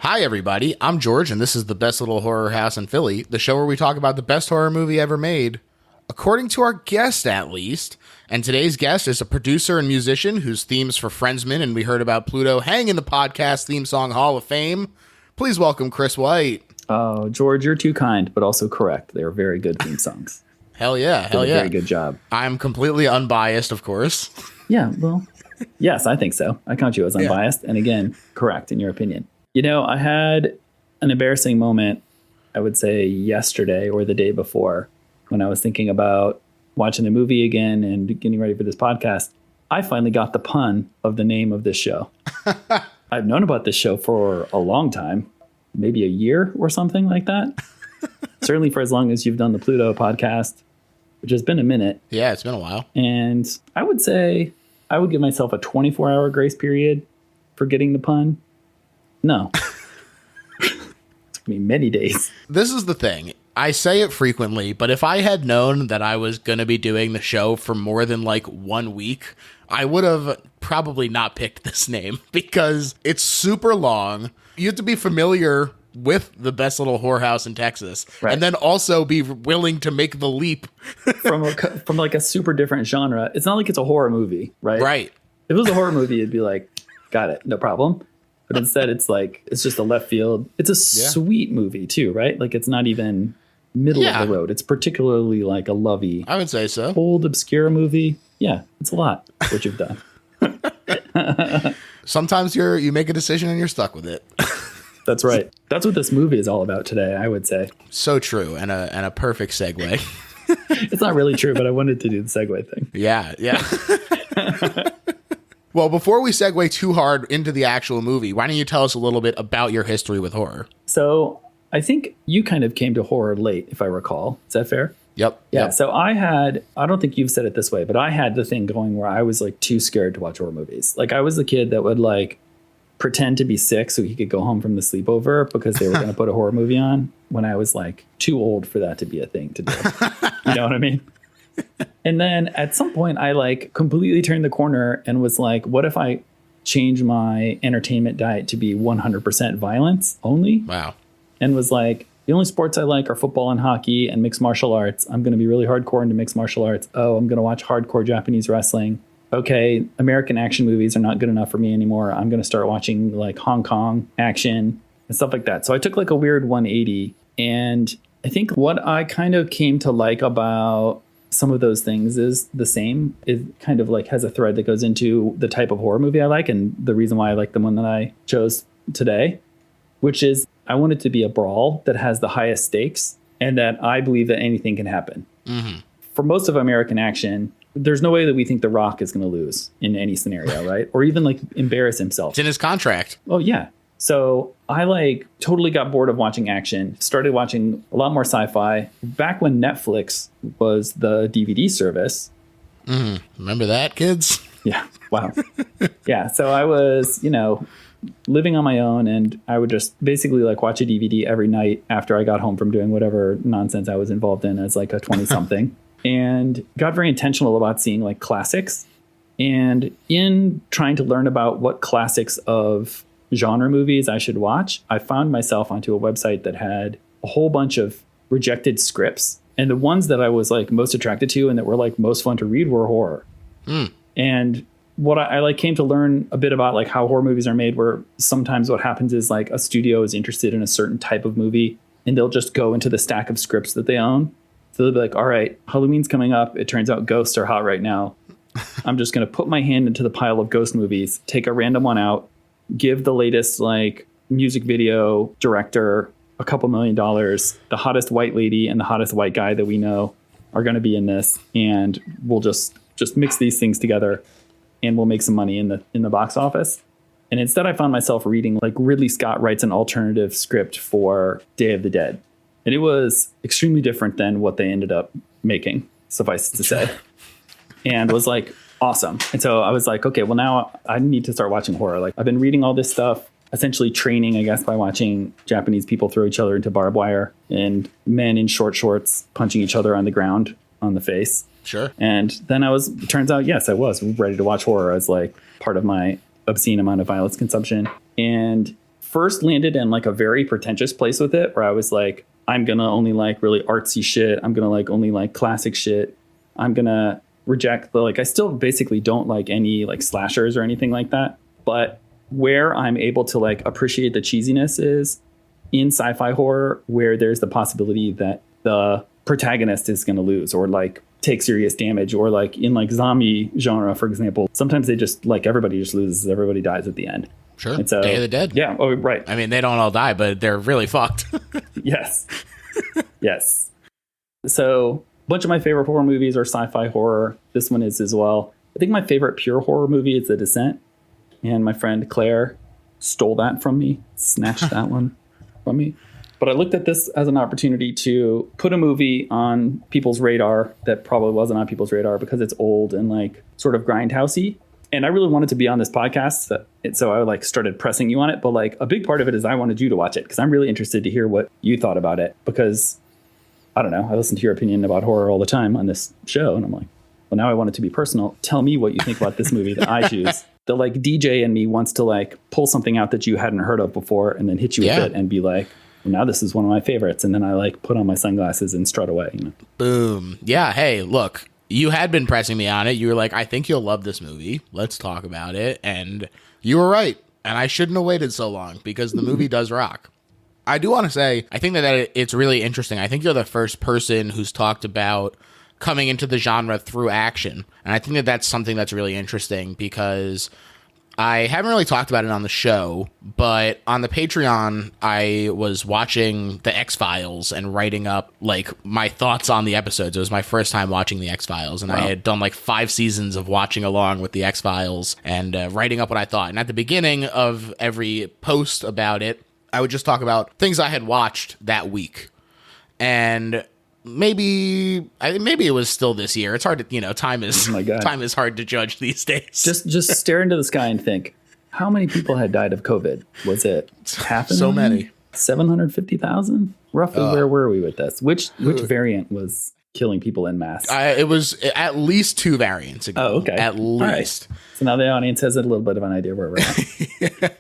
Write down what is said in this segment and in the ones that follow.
Hi, everybody. I'm George, and this is the best little horror house in Philly, the show where we talk about the best horror movie ever made, according to our guest, at least. And today's guest is a producer and musician whose themes for Friendsman and We Heard About Pluto hang in the podcast theme song Hall of Fame. Please welcome Chris White. Oh, George, you're too kind, but also correct. They are very good theme songs. Hell yeah, hell yeah. Very good job. I'm completely unbiased, of course. Yeah, well, yes, I think so. I count you as unbiased. And again, correct in your opinion. You know, I had an embarrassing moment, I would say yesterday or the day before, when I was thinking about watching the movie again and getting ready for this podcast. I finally got the pun of the name of this show. I've known about this show for a long time, maybe a year or something like that. Certainly for as long as you've done the Pluto podcast, which has been a minute. Yeah, it's been a while. And I would say I would give myself a 24-hour grace period for getting the pun. No. It took me many days. This is the thing. I say it frequently, but if I had known that I was going to be doing the show for more than like 1 week, I would have probably not picked this name because it's super long. You have to be familiar with the best little whorehouse in Texas, right, and then also be willing to make the leap from like a super different genre. It's not like it's a horror movie, right? Right. If it was a horror movie, it'd be like, got it, no problem. But instead, it's like, it's just a left field. It's a sweet movie too, right? Like it's not even middle of the road. It's particularly like a lovey, I would say so, old obscure movie. Yeah, it's a lot what you've done. Sometimes you make a decision and you're stuck with it. That's right. That's what this movie is all about today, I would say. So true, and a perfect segue. It's not really true, but I wanted to do the segue thing. Yeah. Well, before we segue too hard into the actual movie, why don't you tell us a little bit about your history with horror? So I think you kind of came to horror late, if I recall. Is that fair? Yep. Yeah. So I don't think you've said it this way, but I had the thing going where I was like too scared to watch horror movies. Like I was the kid that would like pretend to be sick so he could go home from the sleepover because they were going to put a horror movie on when I was like too old for that to be a thing to do. You know what I mean? And then at some point I like completely turned the corner and was like, what if I change my entertainment diet to be 100% violence only? Wow. And was like, the only sports I like are football and hockey and mixed martial arts. I'm going to be really hardcore into mixed martial arts. Oh, I'm going to watch hardcore Japanese wrestling. Okay, American action movies are not good enough for me anymore. I'm going to start watching like Hong Kong action and stuff like that. So I took like a weird 180. And I think what I kind of came to like about some of those things is the same. It kind of like has a thread that goes into the type of horror movie I like and the reason why I like the one that I chose today, which is I want it to be a brawl that has the highest stakes and that I believe that anything can happen. Mm-hmm. For most of American action, there's no way that we think The Rock is going to lose in any scenario, right? Or even like embarrass himself. It's in his contract. Oh, yeah. So I like totally got bored of watching action, started watching a lot more sci-fi. Back when Netflix was the DVD service. Remember that, kids? Yeah. Wow. Yeah. So I was, living on my own and I would just basically like watch a DVD every night after I got home from doing whatever nonsense I was involved in as like a 20-something. And got very intentional about seeing like classics. And in trying to learn about what classics of genre movies I should watch, I found myself onto a website that had a whole bunch of rejected scripts. And the ones that I was like most attracted to and that were like most fun to read were horror. And what I like came to learn a bit about like how horror movies are made, where sometimes what happens is like a studio is interested in a certain type of movie and they'll just go into the stack of scripts that they own. So they'll be like, all right, Halloween's coming up. It turns out ghosts are hot right now. I'm just going to put my hand into the pile of ghost movies, take a random one out, give the latest like music video director a couple $1 million. The hottest white lady and the hottest white guy that we know are going to be in this. And we'll just mix these things together and we'll make some money in the box office. And instead I found myself reading like Ridley Scott writes an alternative script for Day of the Dead. And it was extremely different than what they ended up making, suffice to say, and was like awesome. And so I was like, okay, well, now I need to start watching horror. Like I've been reading all this stuff, essentially training, I guess, by watching Japanese people throw each other into barbed wire and men in short shorts punching each other on the ground on the face. Sure. And then it turns out, yes, I was ready to watch horror as like part of my obscene amount of violence consumption. And first landed in like a very pretentious place with it, where I was like, I'm going to only like really artsy shit. I'm going to like only like classic shit. I'm going to reject the, like, I still basically don't like any like slashers or anything like that. But where I'm able to like appreciate the cheesiness is in sci-fi horror, where there's the possibility that the protagonist is going to lose or like take serious damage, or like in like zombie genre, for example, sometimes they just like everybody just loses, everybody dies at the end. Sure. And so, Day of the Dead. Yeah. Oh, right. I mean, they don't all die, but they're really fucked. Yes. Yes. So a bunch of my favorite horror movies are sci-fi horror. This one is as well. I think my favorite pure horror movie is The Descent. And my friend Claire stole that from me, snatched that one from me. But I looked at this as an opportunity to put a movie on people's radar that probably wasn't on people's radar because it's old and like sort of grindhousey. And I really wanted to be on this podcast. So I like started pressing you on it. But like a big part of it is I wanted you to watch it because I'm really interested to hear what you thought about it. Because I don't know, I listen to your opinion about horror all the time on this show. And I'm like, well, now I want it to be personal. Tell me what you think about this movie that I choose. The like DJ in me wants to like pull something out that you hadn't heard of before and then hit you with it and be like, well, now this is one of my favorites. And then I like put on my sunglasses and strut away. You know? Boom. Yeah. Hey, look, you had been pressing me on it. You were like, I think you'll love this movie. Let's talk about it. And you were right. And I shouldn't have waited so long because the movie does rock. I do want to say, I think that it's really interesting. I think you're the first person who's talked about coming into the genre through action. And I think that that's something that's really interesting because I haven't really talked about it on the show, but on the Patreon, I was watching the X-Files and writing up like my thoughts on the episodes. It was my first time watching the X-Files, and I had done like 5 seasons of watching along with the X-Files and writing up what I thought. And at the beginning of every post about it, I would just talk about things I had watched that week. And maybe it was still this year. It's hard to, time is time is hard to judge these days. Just stare into the sky and think, how many people had died of COVID? Was it half? So many. 750,000? Roughly. Where were we with this? Which variant was killing people en masse? It was at least 2 variants ago. Oh, okay. At least. Right. So now the audience has a little bit of an idea where we're at.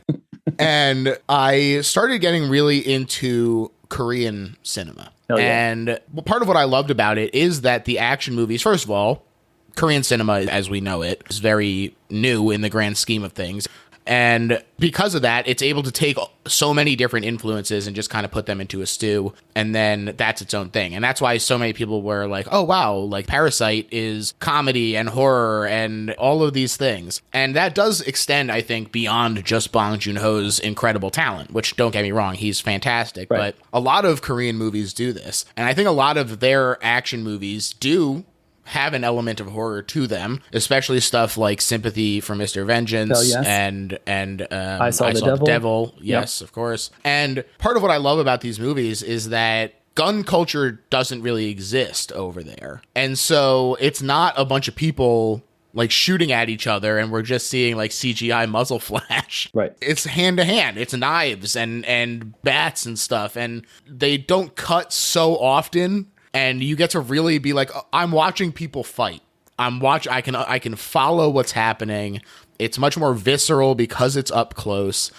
And I started getting really into Korean cinema. Yeah. And part of what I loved about it is that the action movies, first of all, Korean cinema, as we know it, is very new in the grand scheme of things. And because of that, it's able to take so many different influences and just kind of put them into a stew. And then that's its own thing. And that's why so many people were like, oh, wow, like Parasite is comedy and horror and all of these things. And that does extend, I think, beyond just Bong Joon-ho's incredible talent, which don't get me wrong, he's fantastic. Right. But a lot of Korean movies do this. And I think a lot of their action movies do have an element of horror to them, especially stuff like Sympathy for Mr. Vengeance and I Saw the Devil. Yes, of course. And part of what I love about these movies is that gun culture doesn't really exist over there. And so it's not a bunch of people like shooting at each other and we're just seeing like CGI muzzle flash. Right. It's hand to hand. It's knives and bats and stuff. And they don't cut so often. And you get to really be like, I'm watching people fight. I can follow what's happening. It's much more visceral because it's up close.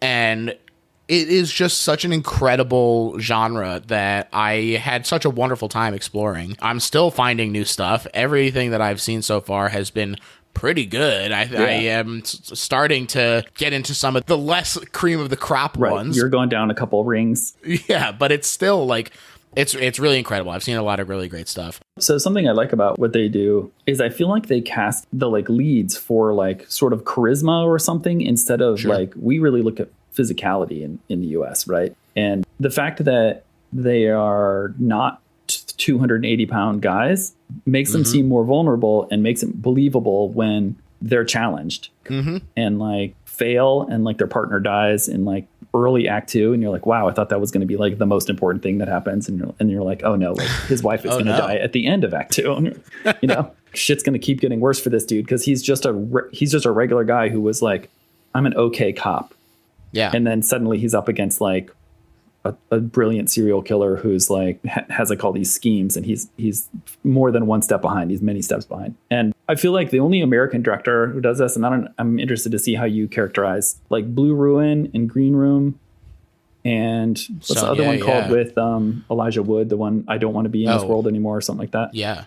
And it is just such an incredible genre that I had such a wonderful time exploring. I'm still finding new stuff. Everything that I've seen so far has been pretty good. I am starting to get into some of the less cream of the crop ones. You're going down a couple rings. Yeah, but it's still like... It's really incredible. I've seen a lot of really great stuff. So something I like about what they do is I feel like they cast the like leads for like sort of charisma or something instead of like, we really look at physicality in the US, right? And the fact that they are not 280-pound guys makes them seem more vulnerable and makes it believable when they're challenged and like fail and like their partner dies in like early act 2 and you're like, wow, I thought that was going to be like the most important thing that happens, and you're like, oh no, like his wife is going to die at the end of act 2, and you know, shit's going to keep getting worse for this dude because he's just a regular guy who was like, I'm an okay cop, and then suddenly he's up against like a brilliant serial killer who's like has like all these schemes, and he's more than one step behind. He's many steps behind. And I feel like the only American director who does this, and I'm interested to see how you characterize like Blue Ruin and Green Room and what's the other one called with Elijah Wood, the one I Don't Want to Be in This World Anymore, or something like that. Yeah.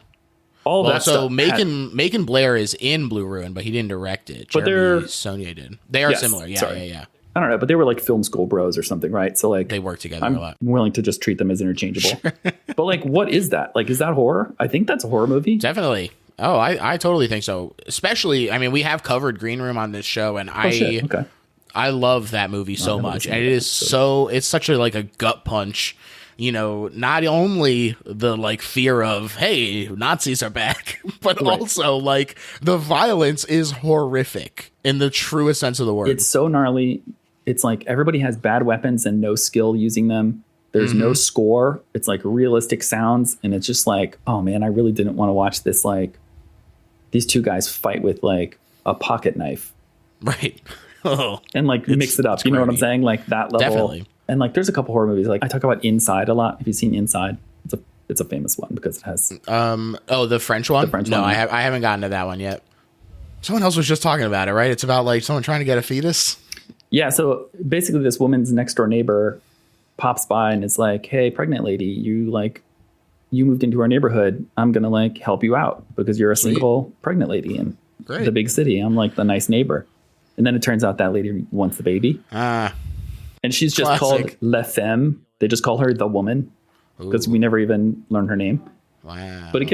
All that so stuff. Macon Blair is in Blue Ruin, but he didn't direct it. Jeremy Saulnier did. They are similar. Yeah. I don't know, but they were like film school bros or something, right? So like they work together I'm a lot. willing to just treat them as interchangeable. But like, what is that? Like, is that horror? I think that's a horror movie. Definitely. Oh, I totally think so. Especially, I mean, we have covered Green Room on this show, and I love that movie so much. And it is it's such a like a gut punch. You know, not only the like fear of, hey, Nazis are back, but also like the violence is horrific in the truest sense of the word. It's so gnarly. It's like everybody has bad weapons and no skill using them. There's no score. It's like realistic sounds. And it's just like, oh man, I really didn't want to watch this. Like these two guys fight with like a pocket knife. Right. And like mix it up. You know what I'm saying? Like that level. Definitely. And like, there's a couple horror movies. Like I talk about Inside a lot. Have you seen Inside? It's a famous one because it has. The French one. No, I haven't gotten to that one yet. Someone else was just talking about it, right? It's about like someone trying to get a fetus. Yeah. So basically, this woman's next door neighbor pops by and is like, "Hey, pregnant lady, you moved into our neighborhood. I'm gonna like help you out because you're a single pregnant lady in the big city. I'm like the nice neighbor." And then it turns out that lady wants the baby. And she's just called La Femme. They just call her the woman because we never even learn her name. Wow. But it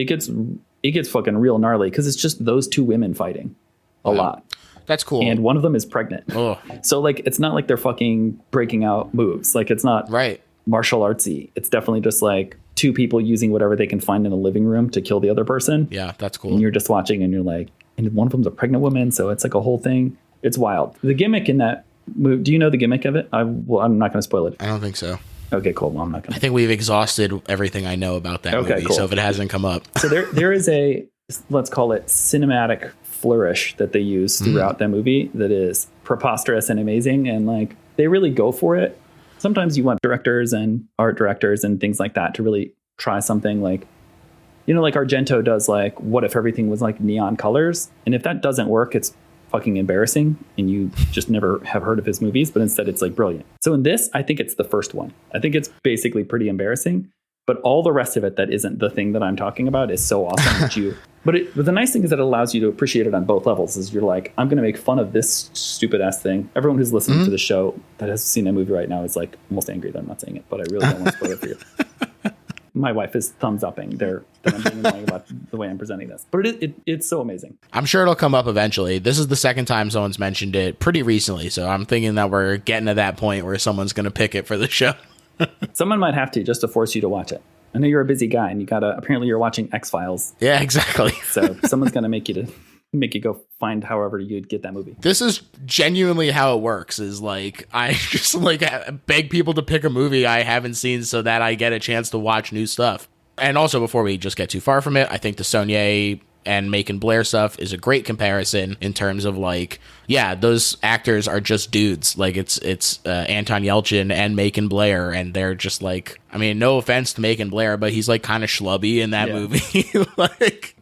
gets fucking real gnarly because it's just those two women fighting a lot. That's cool. And one of them is pregnant. Oh. So like, it's not like they're fucking breaking out moves. Like it's not martial artsy. It's definitely just like two people using whatever they can find in a living room to kill the other person. Yeah, that's cool. And you're just watching and you're like, and one of them's a pregnant woman. So it's like a whole thing. It's wild. The gimmick in that movie, do you know the gimmick of it? I'm not going to spoil it. I don't think so. Okay, cool. Well, I'm not going to. I think we've exhausted everything I know about that movie. Cool. So if it hasn't come up. So there is a, let's call it cinematic flourish that they use throughout that movie that is preposterous and amazing. And like, they really go for it. Sometimes you want directors and art directors and things like that to really try something like, you know, like Argento does like, what if everything was like neon colors? And if that doesn't work, it's fucking embarrassing and you just never have heard of his movies, but instead it's like brilliant. So in this, I think it's the first one. I think it's basically pretty embarrassing, but all the rest of it that isn't the thing that I'm talking about is so awesome that you, but the nice thing is that it allows you to appreciate it on both levels. Is you're like, I'm going to make fun of this stupid ass thing. Everyone who's listening to the show that has seen that movie right now is like almost angry that I'm not saying it, but I really don't want to spoil it for you. My wife is thumbs upping there that I'm being annoying about the way I'm presenting this, but it's so amazing. I'm sure it'll come up eventually. This is the second time someone's mentioned it pretty recently, so I'm thinking that we're getting to that point where someone's going to pick it for the show. Someone might have to just to force you to watch it. I know you're a busy guy and apparently you're watching X-Files. Yeah, exactly. So someone's going to make you go find however you'd get that movie. This is genuinely how it works, is like I just like beg people to pick a movie I haven't seen so that I get a chance to watch new stuff. And also, before we just get too far from it, I think the Saulnier and Macon Blair stuff is a great comparison in terms of like, yeah, those actors are just dudes. Like it's Anton Yelchin and Macon Blair, and they're just like, I mean, no offense to Macon Blair, but he's like kind of schlubby in that movie, like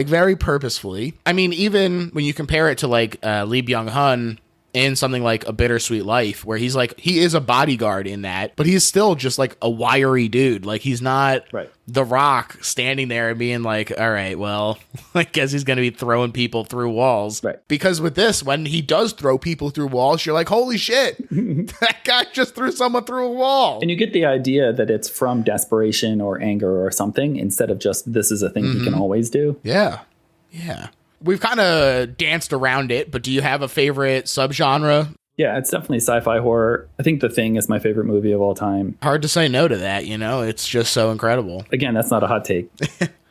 very purposefully. I mean, even when you compare it to like Lee Byung-hun in something like A Bittersweet Life, where he's like, he is a bodyguard in that, but he's still just like a wiry dude. Like he's not The Rock standing there and being like, all right, well, I guess he's going to be throwing people through walls. Right. Because with this, when he does throw people through walls, you're like, holy shit, that guy just threw someone through a wall. And you get the idea that it's from desperation or anger or something, instead of just, this is a thing he can always do. Yeah. Yeah. We've kind of danced around it, but do you have a favorite subgenre? Yeah, it's definitely sci-fi horror. I think The Thing is my favorite movie of all time. Hard to say no to that, you know? It's just so incredible. Again, that's not a hot take.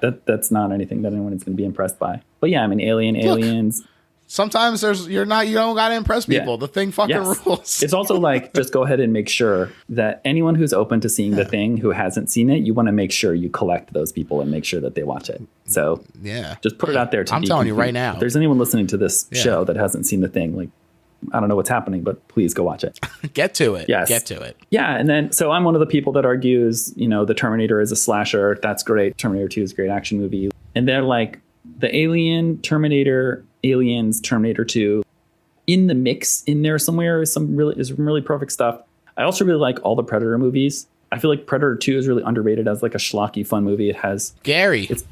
That's not anything that anyone is going to be impressed by. But yeah, I mean, Aliens. Sometimes you don't got to impress people. Yeah. The Thing fucking rules. It's also like, just go ahead and make sure that anyone who's open to seeing The Thing who hasn't seen it, you want to make sure you collect those people and make sure that they watch it. So just put it out there. I'm telling you right now. If there's anyone listening to this show that hasn't seen The Thing, like, I don't know what's happening, but please go watch it. Get to it. Yes. Get to it. Yeah. And then, so I'm one of the people that argues, you know, the Terminator is a slasher. That's great. Terminator 2 is a great action movie. And they're like, the Alien, Terminator, Aliens, Terminator 2, in the mix in there somewhere is some really perfect stuff. I also really like all the Predator movies. I feel like Predator 2 is really underrated as like a schlocky fun movie. It has Gary's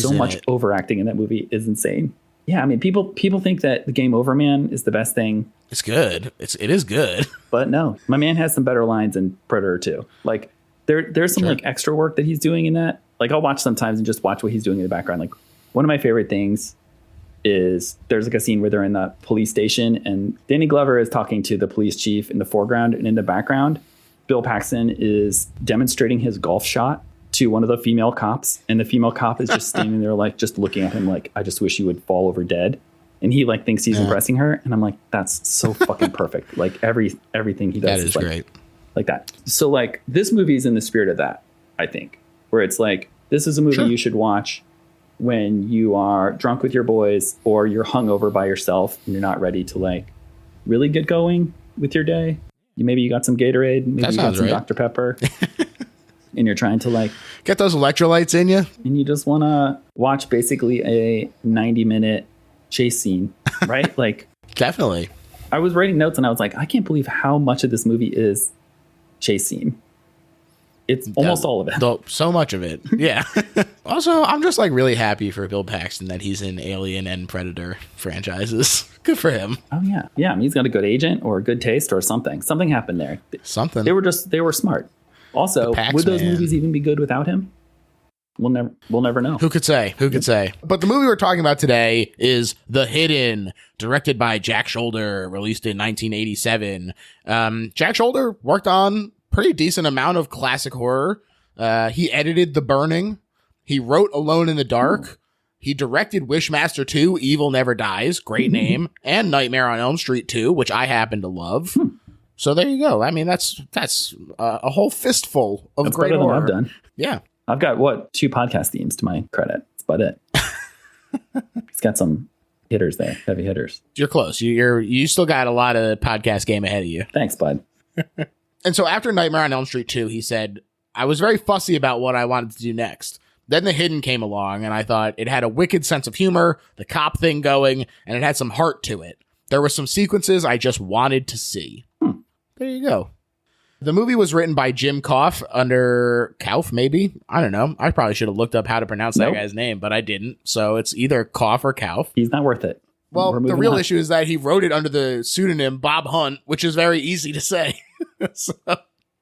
so much overacting in that movie is insane. Yeah, I mean, people think that the Game Over Man is the best thing. It's good. It is good. But no, my man has some better lines in Predator 2. Like there's some like extra work that he's doing in that. Like I'll watch sometimes and just watch what he's doing in the background. Like one of my favorite things is there's like a scene where they're in the police station and Danny Glover is talking to the police chief in the foreground, and in the background, Bill Paxton is demonstrating his golf shot to one of the female cops, and the female cop is just standing there like just looking at him like, I just wish you would fall over dead. And he like thinks he's impressing her, and I'm like, that's so fucking perfect. Like everything he does is like, great. Like that. So like this movie is in the spirit of that, I think, where it's like this is a movie you should watch when you are drunk with your boys or you're hungover by yourself and you're not ready to like really get going with your day. Maybe you got some Gatorade, maybe you got some Dr. Pepper, and you're trying to like get those electrolytes in you, and you just want to watch basically a 90-minute chase scene, right? Like definitely. I was writing notes and I was like, I can't believe how much of this movie is chase scene. It's almost all of it. So much of it. Yeah. Also, I'm just like really happy for Bill Paxton that he's in Alien and Predator franchises. Good for him. Oh yeah. Yeah. I mean, he's got a good agent or a good taste or something. Something happened there. Something. They were smart. Also, would those movies even be good without him? We'll never know. Who could say? But the movie we're talking about today is The Hidden, directed by Jack Shoulder, released in 1987. Jack Shoulder worked on pretty decent amount of classic horror. He edited The Burning. He wrote Alone in the Dark. He directed Wishmaster 2, Evil Never Dies, great name, and Nightmare on Elm Street 2, which I happen to love. So there you go. I mean, that's a whole fistful of great horror. I've done. Yeah. I've got 2 podcast themes to my credit. That's about it. It's got some hitters there, heavy hitters. You're close. You still got a lot of podcast game ahead of you. Thanks, bud. And so after Nightmare on Elm Street 2, he said, I was very fussy about what I wanted to do next. Then The Hidden came along, and I thought it had a wicked sense of humor, the cop thing going, and it had some heart to it. There were some sequences I just wanted to see. There you go. The movie was written by Jim Kauf under Kauf, maybe? I don't know. I probably should have looked up how to pronounce that guy's name, but I didn't. So it's either Kauf or Kauf. He's not worth it. Well, the real issue is that he wrote it under the pseudonym Bob Hunt, which is very easy to say. So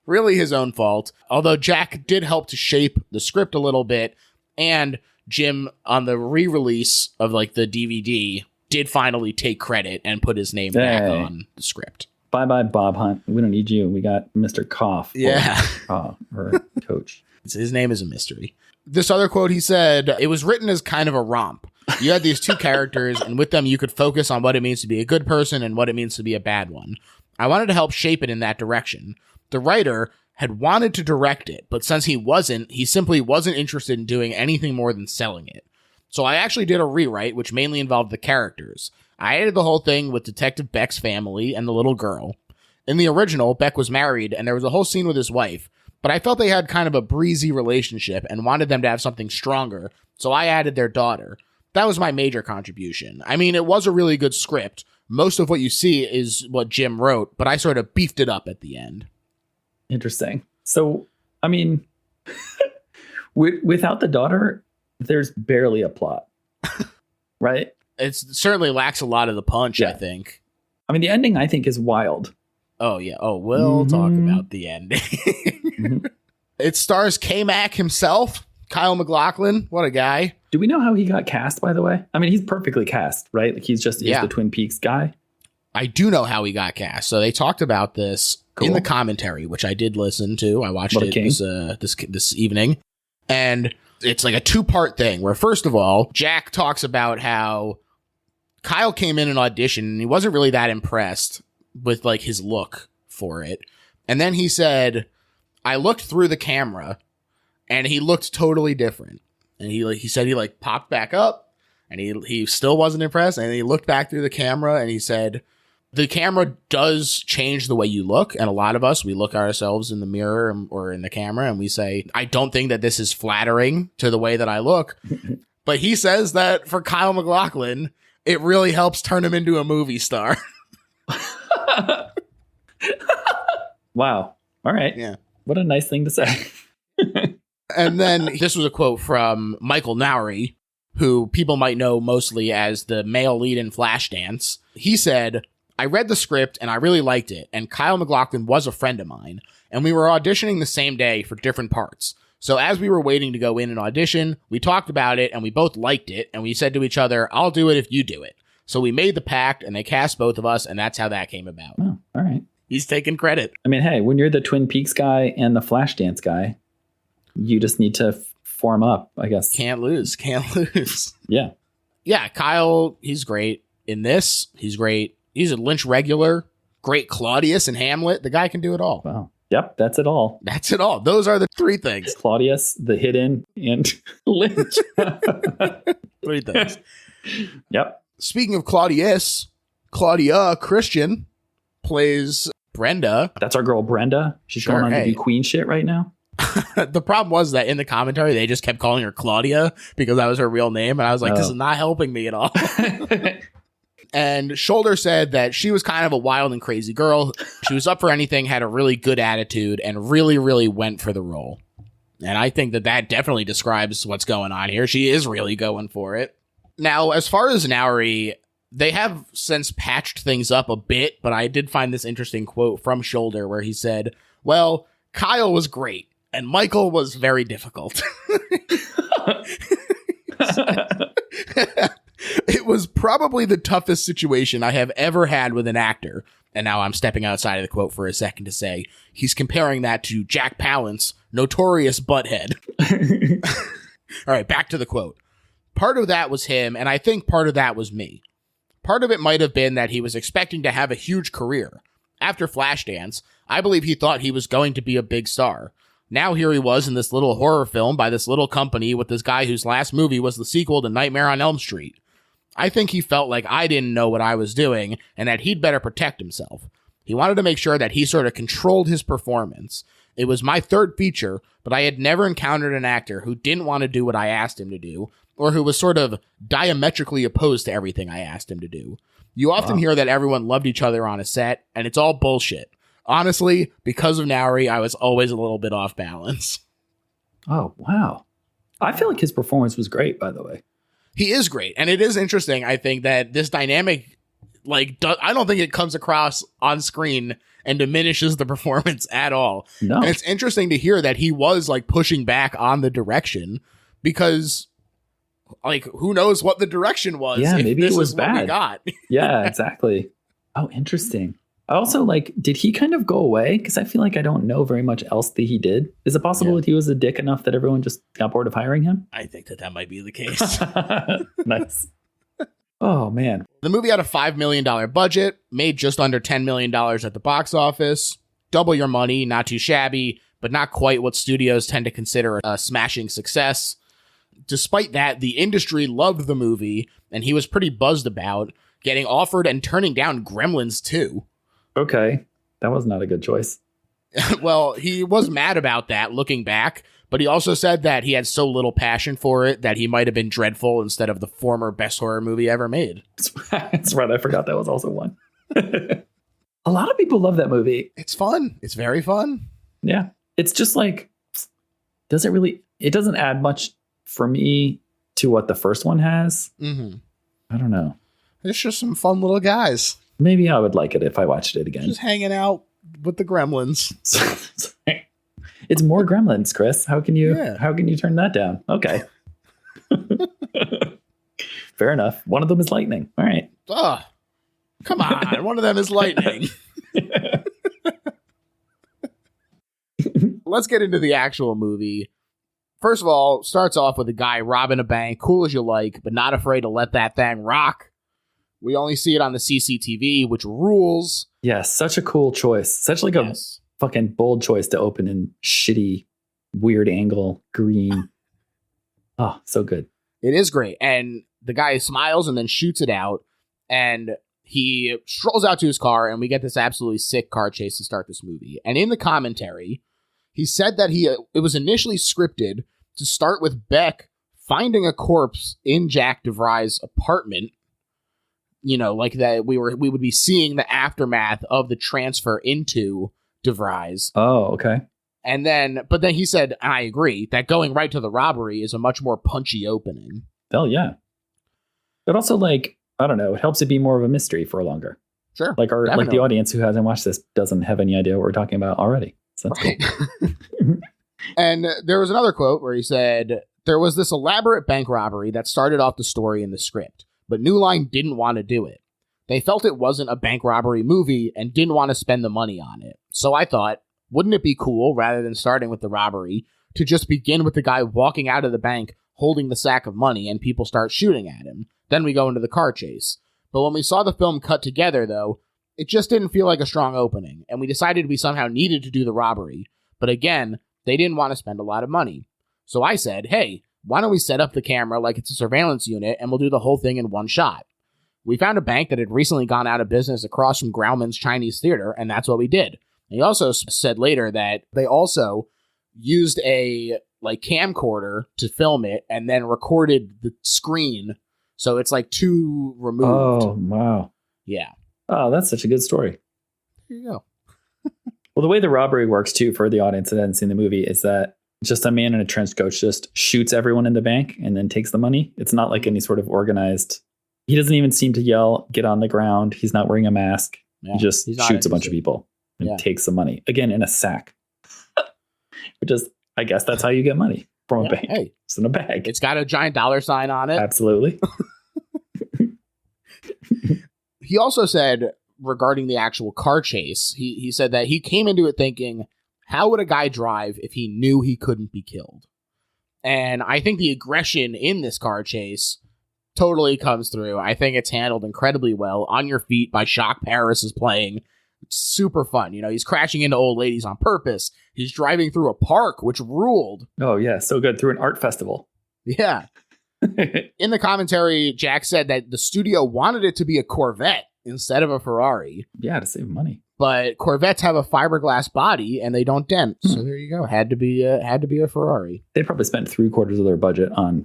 really his own fault. Although Jack did help to shape the script a little bit, and Jim, on the re-release of like the DVD, did finally take credit and put his name back on the script. Bye, Bob Hunt. We don't need you. We got Mr. Kauf. Yeah. Or coach. His name is a mystery. This other quote, he said, it was written as kind of a romp. You had these 2 characters, and with them you could focus on what it means to be a good person and what it means to be a bad one. I wanted to help shape it in that direction. The writer had wanted to direct it, but since he simply wasn't interested in doing anything more than selling it. So I actually did a rewrite, which mainly involved the characters. I added the whole thing with Detective Beck's family and the little girl. In the original, Beck was married, and there was a whole scene with his wife, but I felt they had kind of a breezy relationship and wanted them to have something stronger, so I added their daughter. That was my major contribution. I mean, it was a really good script. Most of what you see is what Jim wrote, but I sort of beefed it up at the end. Interesting. So, I mean, without the daughter, there's barely a plot, right? It certainly lacks a lot of the punch, I think. I mean, the ending, I think, is wild. Oh, yeah. Oh, we'll talk about the ending. It stars K-Mac himself, Kyle MacLachlan. What a guy. Do we know how he got cast, by the way? I mean, he's perfectly cast, right? Like, he's just the Twin Peaks guy. I do know how he got cast. So they talked about this in the commentary, which I did listen to. I watched it this evening. And it's like a 2-part thing where, first of all, Jack talks about how Kyle came in an audition and he wasn't really that impressed with like his look for it. And then he said, I looked through the camera and he looked totally different. And he said he popped back up and he still wasn't impressed. And he looked back through the camera and he said, the camera does change the way you look. And a lot of us, we look at ourselves in the mirror or in the camera and we say, I don't think that this is flattering to the way that I look. But he says that for Kyle MacLachlan, it really helps turn him into a movie star. Wow. All right. Yeah. What a nice thing to say. And then this was a quote from Michael Nowery, who people might know mostly as the male lead in Flashdance. He said, "I read the script and I really liked it, and Kyle MacLachlan was a friend of mine, and we were auditioning the same day for different parts. So as we were waiting to go in and audition, we talked about it and we both liked it, and we said to each other, I'll do it if you do it. So we made the pact and they cast both of us, and that's how that came about." Oh, all right. He's taking credit. I mean, hey, when you're the Twin Peaks guy and the Flashdance guy, you just need to form up, I guess. Can't lose. Yeah. Yeah, Kyle, he's great. In this, he's great. He's a Lynch regular. Great Claudius and Hamlet. The guy can do it all. Wow. Yep, that's it all. That's it all. Those are the three things. Claudius, the Hidden, and Lynch. Three things. Yep. Speaking of Claudius, Claudia Christian plays Brenda. That's our girl Brenda. She's going on to do queen shit right now. The problem was that in the commentary, they just kept calling her Claudia because that was her real name. And I was like, this is not helping me at all. And Shoulder said that she was kind of a wild and crazy girl. She was up for anything, had a really good attitude, and really, really went for the role. And I think that that definitely describes what's going on here. She is really going for it. Now, as far as Nowery, they have since patched things up a bit, but I did find this interesting quote from Shoulder where he said, "Well, Kyle was great, and Michael was very difficult." "It was probably the toughest situation I have ever had with an actor." And now I'm stepping outside of the quote for a second to say he's comparing that to Jack Palance, notorious butthead. All right, back to the quote. "Part of that was him, and I think part of that was me. Part of it might have been that he was expecting to have a huge career. After Flashdance, I believe he thought he was going to be a big star. Now here he was in this little horror film by this little company with this guy whose last movie was the sequel to Nightmare on Elm Street. I think he felt like I didn't know what I was doing and that he'd better protect himself. He wanted to make sure that he sort of controlled his performance. It was my third feature, but I had never encountered an actor who didn't want to do what I asked him to do, or who was sort of diametrically opposed to everything I asked him to do. You often hear that everyone loved each other on a set, and it's all bullshit. Honestly, because of Nowery, I was always a little bit off balance." Oh, wow. I feel like his performance was great, by the way. He is great. And it is interesting, I think, that this dynamic, I don't think it comes across on screen and diminishes the performance at all. No. And it's interesting to hear that he was, pushing back on the direction because, who knows what the direction was. Yeah, maybe it was bad. What we got. Yeah, exactly. Oh, interesting. I also, did he kind of go away? Because I feel like I don't know very much else that he did. Is it possible that he was a dick enough that everyone just got bored of hiring him? I think that might be the case. Nice. Oh, man. The movie had a $5 million budget, made just under $10 million at the box office. Double your money, not too shabby, but not quite what studios tend to consider a smashing success. Despite that, the industry loved the movie, and he was pretty buzzed about getting offered and turning down Gremlins 2. Okay. That was not a good choice. Well, he was mad about that looking back, but he also said that he had so little passion for it that he might have been dreadful instead of the former best horror movie ever made. That's right. I forgot that was also one. A lot of people love that movie. It's fun. It's very fun. Yeah. It's just it doesn't add much for me to what the first one has. Mm-hmm. I don't know. It's just some fun little guys. Maybe I would like it if I watched it again. Just hanging out with the gremlins. It's more Gremlins, Chris. How can you turn that down? Okay. Fair enough. One of them is lightning. All right. Oh, come on. One of them is lightning. Let's get into the actual movie. First of all, starts off with a guy robbing a bank, cool as you like, but not afraid to let that thing rock. We only see it on the CCTV, which rules. Yes, such a cool choice. Such a fucking bold choice to open in shitty, weird angle, green. Oh, so good. It is great. And the guy smiles and then shoots it out. And he strolls out to his car, and we get this absolutely sick car chase to start this movie. And in the commentary, he said that it was initially scripted to start with Beck finding a corpse in Jack DeVry's apartment. like that we would be seeing the aftermath of the transfer into DeVries. Oh, okay. But then he said, and I agree, that going right to the robbery is a much more punchy opening. Hell yeah. But also, like, I don't know, it helps it be more of a mystery for longer. Sure. Like the audience who hasn't watched this doesn't have any idea what we're talking about already. So that's cool. And there was another quote where he said, there was this elaborate bank robbery that started off the story in the script, but New Line didn't want to do it. They felt it wasn't a bank robbery movie and didn't want to spend the money on it. So I thought, wouldn't it be cool, rather than starting with the robbery, to just begin with the guy walking out of the bank holding the sack of money and people start shooting at him? Then we go into the car chase. But when we saw the film cut together, though, it just didn't feel like a strong opening, and we decided we somehow needed to do the robbery. But again, they didn't want to spend a lot of money. So I said, hey, why don't we set up the camera like it's a surveillance unit and we'll do the whole thing in one shot? We found a bank that had recently gone out of business across from Grauman's Chinese Theater, and that's what we did. He also said later that they also used a camcorder to film it and then recorded the screen. So it's like two removed. Oh, wow. Yeah. Oh, that's such a good story. There you go. Well, the way the robbery works, too, for the audience that hasn't seen the movie, is that just a man in a trench coat just shoots everyone in the bank and then takes the money. It's not like any sort of organized. He doesn't even seem to yell, get on the ground. He's not wearing a mask. Yeah, he just shoots a bunch of people and takes the money. Again, in a sack. Which is, I guess that's how you get money from a bank. Hey, it's in a bag. It's got a giant dollar sign on it. Absolutely. He also said, regarding the actual car chase, he said that he came into it thinking, how would a guy drive if he knew he couldn't be killed? And I think the aggression in this car chase totally comes through. I think it's handled incredibly well. On Your Feet by Jacques Paris is playing. It's super fun. He's crashing into old ladies on purpose. He's driving through a park, which ruled. Oh, yeah. So good. Through an art festival. Yeah. In the commentary, Jack said that the studio wanted it to be a Corvette instead of a Ferrari. Yeah, to save money. But Corvettes have a fiberglass body and they don't dent. So there you go. Had to be a Ferrari. They probably spent 3/4 of their budget on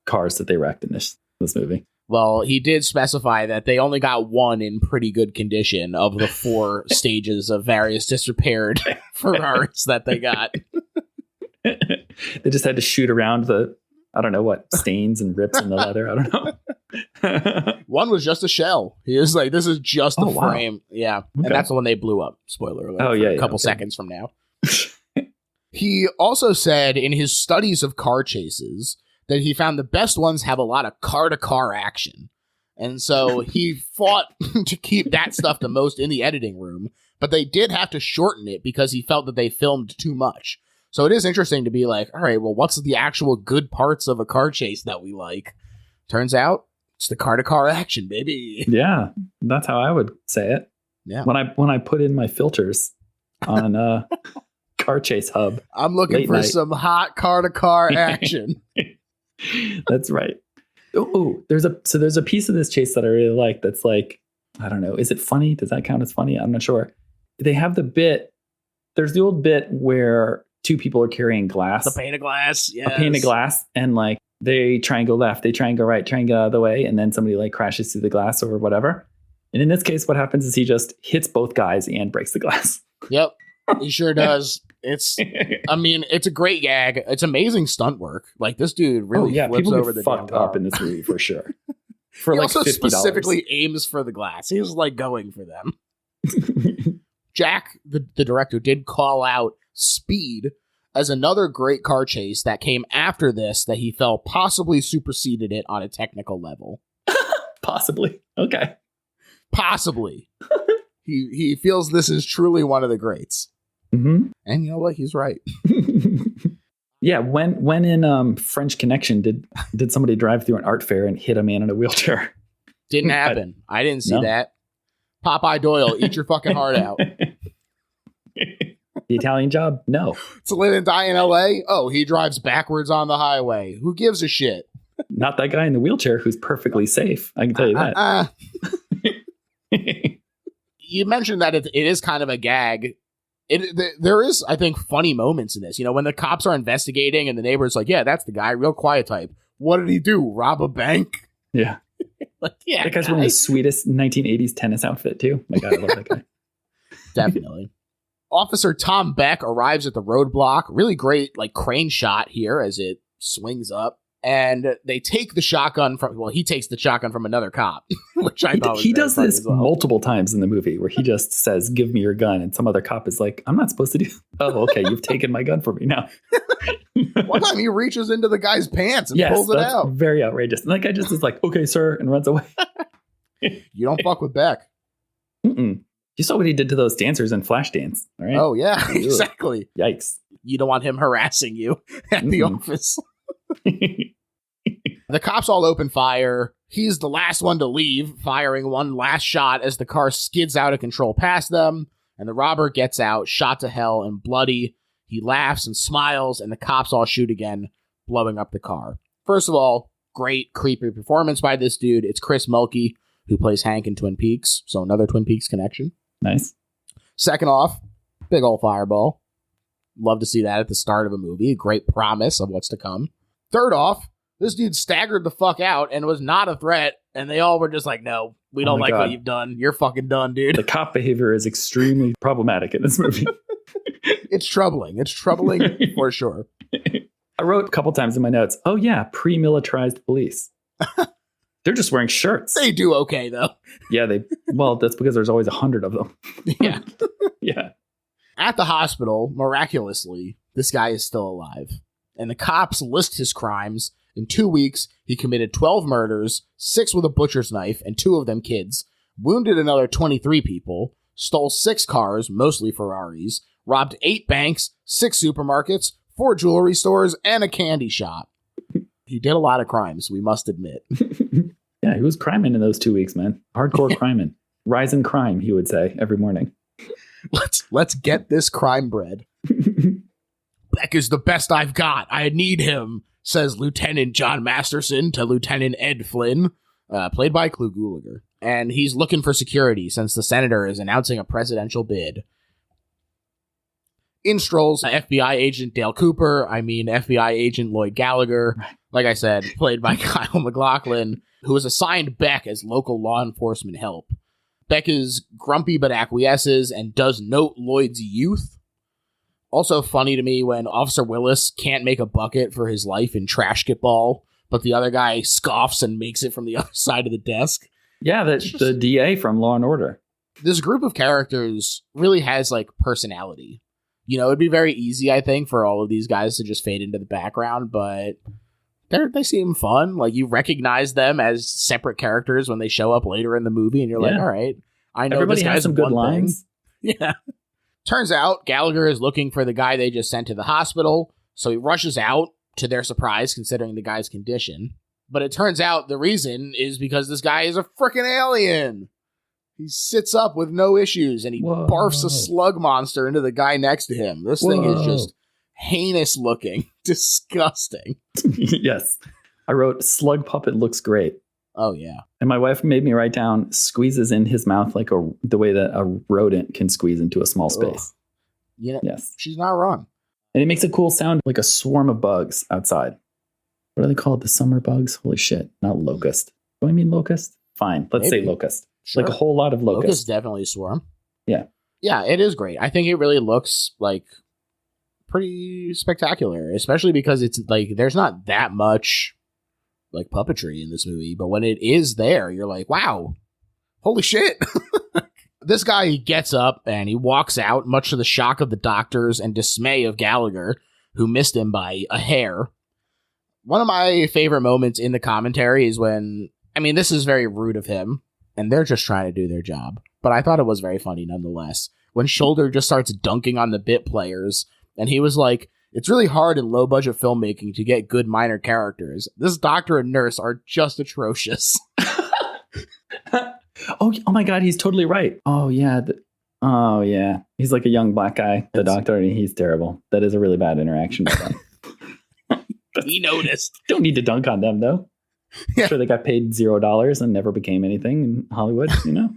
cars that they wrecked in this movie. Well, he did specify that they only got one in pretty good condition of the 4 stages of various disrepaired Ferraris that they got. They just had to shoot around the, I don't know what, stains and rips in the leather. I don't know. One was just a shell. He was like, this is just the frame. Wow. Yeah. Okay. And that's the one they blew up. Spoiler alert. A couple seconds from now. He also said in his studies of car chases that he found the best ones have a lot of car-to-car action. And so he fought to keep that stuff the most in the editing room, but they did have to shorten it because he felt that they filmed too much. So it is interesting to be like, all right, well, what's the actual good parts of a car chase that we like? Turns out it's the car-to-car action, baby. Yeah, that's how I would say it. Yeah. When I put in my filters on Car Chase Hub, I'm looking for some hot car-to-car action. That's right. Oh, there's a piece of this chase that I really like. That's like, I don't know. Is it funny? Does that count as funny? I'm not sure. They have the bit. There's the old bit where 2 people are carrying glass. A pane of glass. Yes. A pane of glass. And like they try and go left. They try and go right. Try and get out of the way. And then somebody like crashes through the glass or whatever. And in this case, what happens is he just hits both guys and breaks the glass. Yep. He sure does. It's a great gag. It's amazing stunt work. Like this dude really flips over the fucked up in this movie for sure. For he like also $50. Specifically aims for the glass. He's like going for them. Jack, the director, did call out Speed as another great car chase that came after this that he felt possibly superseded it on a technical level. Possibly. Okay. Possibly. He feels this is truly one of the greats. Mm-hmm. And you know what? He's right. Yeah. When in French Connection did somebody drive through an art fair and hit a man in a wheelchair? Didn't happen. I didn't see that. Popeye Doyle, eat your fucking heart out. The Italian Job? No. To Live and Die in LA? Oh, he drives backwards on the highway. Who gives a shit? Not that guy in the wheelchair who's perfectly safe. I can tell you that. You mentioned that it is kind of a gag. There is, I think, funny moments in this. When the cops are investigating and the neighbor's like, yeah, that's the guy, real quiet type. What did he do? Rob a bank? Yeah. Like, yeah, that guy's wearing the sweetest 1980s tennis outfit too. My God, I love that guy. Definitely. Officer Tom Beck arrives at the roadblock. Really great, like, crane shot here as it swings up. And they take the shotgun he takes the shotgun from another cop, which I thought was he does this well. multiple times in the movie where he just says, "Give me your gun." And some other cop is like, "I'm not supposed to do." Oh, okay. You've taken my gun from me now. One time he reaches into the guy's pants and pulls it out. Very outrageous. And that guy just is like, "Okay, sir," and runs away. You don't fuck with Beck. Mm-mm. You saw what he did to those dancers in Flashdance. All right. Oh, yeah, exactly. Yikes. You don't want him harassing you at the office. The cops all open fire. He's the last one to leave, firing one last shot as the car skids out of control past them, and the robber gets out, shot to hell and bloody. He laughs and smiles, and the cops all shoot again, blowing up the car. First of all, great creepy performance by this dude. It's Chris Mulkey, who plays Hank in Twin Peaks, so another Twin Peaks connection. Nice. Second off, big old fireball. Love to see that at the start of a movie. Great promise of what's to come. Third off, this dude staggered the fuck out and was not a threat, and they all were just like, no, we don't like what you've done. You're fucking done, dude. The cop behavior is extremely problematic in this movie. It's troubling. It's troubling for sure. I wrote a couple times in my notes, oh yeah, pre-militarized police. They're just wearing shirts. They do okay, though. Yeah, that's because there's always 100 of them. Yeah. Yeah. At the hospital, miraculously, this guy is still alive. And the cops list his crimes. In 2 weeks, he committed 12 murders, 6 with a butcher's knife, and 2 of them kids, wounded another 23 people, stole 6 cars, mostly Ferraris, robbed 8 banks, 6 supermarkets, 4 jewelry stores, and a candy shop. He did a lot of crimes, we must admit. Yeah, he was criming in those 2 weeks, man. Hardcore criming. Rise in crime, he would say every morning. Let's get this crime bread. Beck is the best I've got. I need him, says Lieutenant John Masterson to Lieutenant Ed Flynn, played by Clu Gulager. And he's looking for security since the senator is announcing a presidential bid. In strolls FBI agent Dale Cooper, FBI agent Lloyd Gallagher, like I said, played by Kyle MacLachlan, who was assigned Beck as local law enforcement help. Beck is grumpy but acquiesces and does note Lloyd's youth. Also funny to me when Officer Willis can't make a bucket for his life in Trashketball, but the other guy scoffs and makes it from the other side of the desk. Yeah, the DA from Law and Order. This group of characters really has, like, personality. You know, it'd be very easy, I think, for all of these guys to just fade into the background, but they seem fun. Like, you recognize them as separate characters when they show up later in the movie, and you're like, all right, I know everybody this guy's has some good lines. Yeah. Turns out Gallagher is looking for the guy they just sent to the hospital, so he rushes out, to their surprise, considering the guy's condition. But it turns out the reason is because this guy is a freaking alien. He sits up with no issues, and he barfs a slug monster into the guy next to him. This thing is just heinous looking. Disgusting. Yes. I wrote, slug puppet looks great. Oh, yeah. And my wife made me write down, squeezes in his mouth like the way that a rodent can squeeze into a small space. You know, yes. She's not wrong. And it makes a cool sound like a swarm of bugs outside. What do they call it? The summer bugs? Holy shit. Not locust. Do I mean locust? Fine. Let's say locust. Sure. Like a whole lot of locusts. Locusts definitely swarm. Yeah. Yeah, it is great. I think it really looks like pretty spectacular, especially because it's like there's not that much like puppetry in this movie, but when it is there, you're like, wow, holy shit. This guy gets up and he walks out, much to the shock of the doctors and dismay of Gallagher, who missed him by a hair. One of my favorite moments in the commentary is when, this is very rude of him, and they're just trying to do their job, but I thought it was very funny nonetheless. When Shoulder just starts dunking on the bit players, and he was like, it's really hard in low-budget filmmaking to get good minor characters. This doctor and nurse are just atrocious. Oh my God, he's totally right. Oh, yeah. Yeah. He's like a young black guy, the doctor, and he's terrible. That is a really bad interaction with them. He noticed. Don't need to dunk on them, though. Yeah. I'm sure they got paid $0 and never became anything in Hollywood, you know?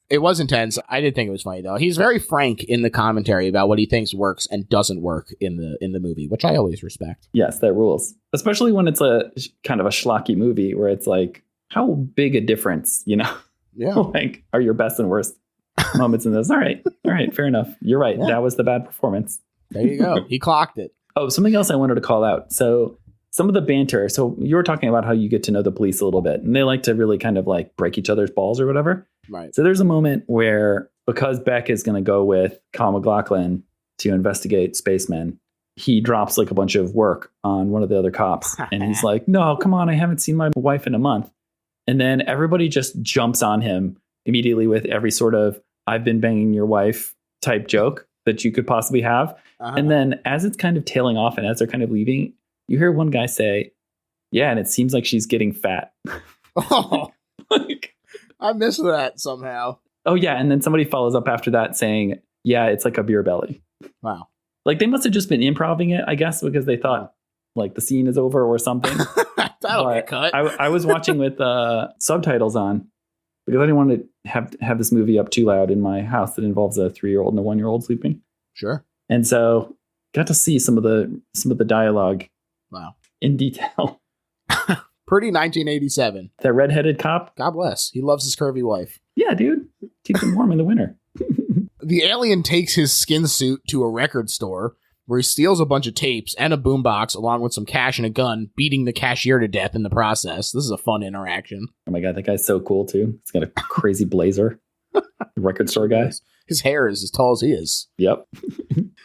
It was intense. I did think it was funny, though. He's very frank in the commentary about what he thinks works and doesn't work in the movie, which I always respect. Yes, that rules. Especially when it's a kind of a schlocky movie where it's like, how big a difference, Yeah. like are your best and worst moments in this. All right, fair enough. You're right. Yeah. That was the bad performance. There you go. He clocked it. Oh, something else I wanted to call out. So some of the banter. So you were talking about how you get to know the police a little bit, and they like to really kind of like break each other's balls or whatever. Right. So there's a moment where, because Beck is going to go with Kyle MacLachlan to investigate spacemen, he drops like a bunch of work on one of the other cops. And he's like, no, come on, I haven't seen my wife in a month. And then everybody just jumps on him immediately with every sort of I've been banging your wife type joke that you could possibly have. And then as it's kind of tailing off and as they're kind of leaving, you hear one guy say, yeah, and it seems like she's getting fat. Oh, I missed that somehow. Oh, yeah. And then somebody follows up after that saying, yeah, it's like a beer belly. Wow. Like they must have just been improving it, I guess, because they thought like the scene is over or something. That'll get cut. I was watching with subtitles on because I didn't want to have this movie up too loud in my house that involves a 3-year-old and a 1-year-old sleeping. Sure. And so got to see some of the dialogue. Wow. In detail. Pretty 1987. That redheaded cop. God bless. He loves his curvy wife. Yeah, dude. Keeps him warm in the winter. The alien takes his skin suit to a record store where he steals a bunch of tapes and a boombox along with some cash and a gun, beating the cashier to death in the process. This is a fun interaction. Oh my God, that guy's so cool too. He's got a crazy blazer. The record store guy. His hair is as tall as he is. Yep.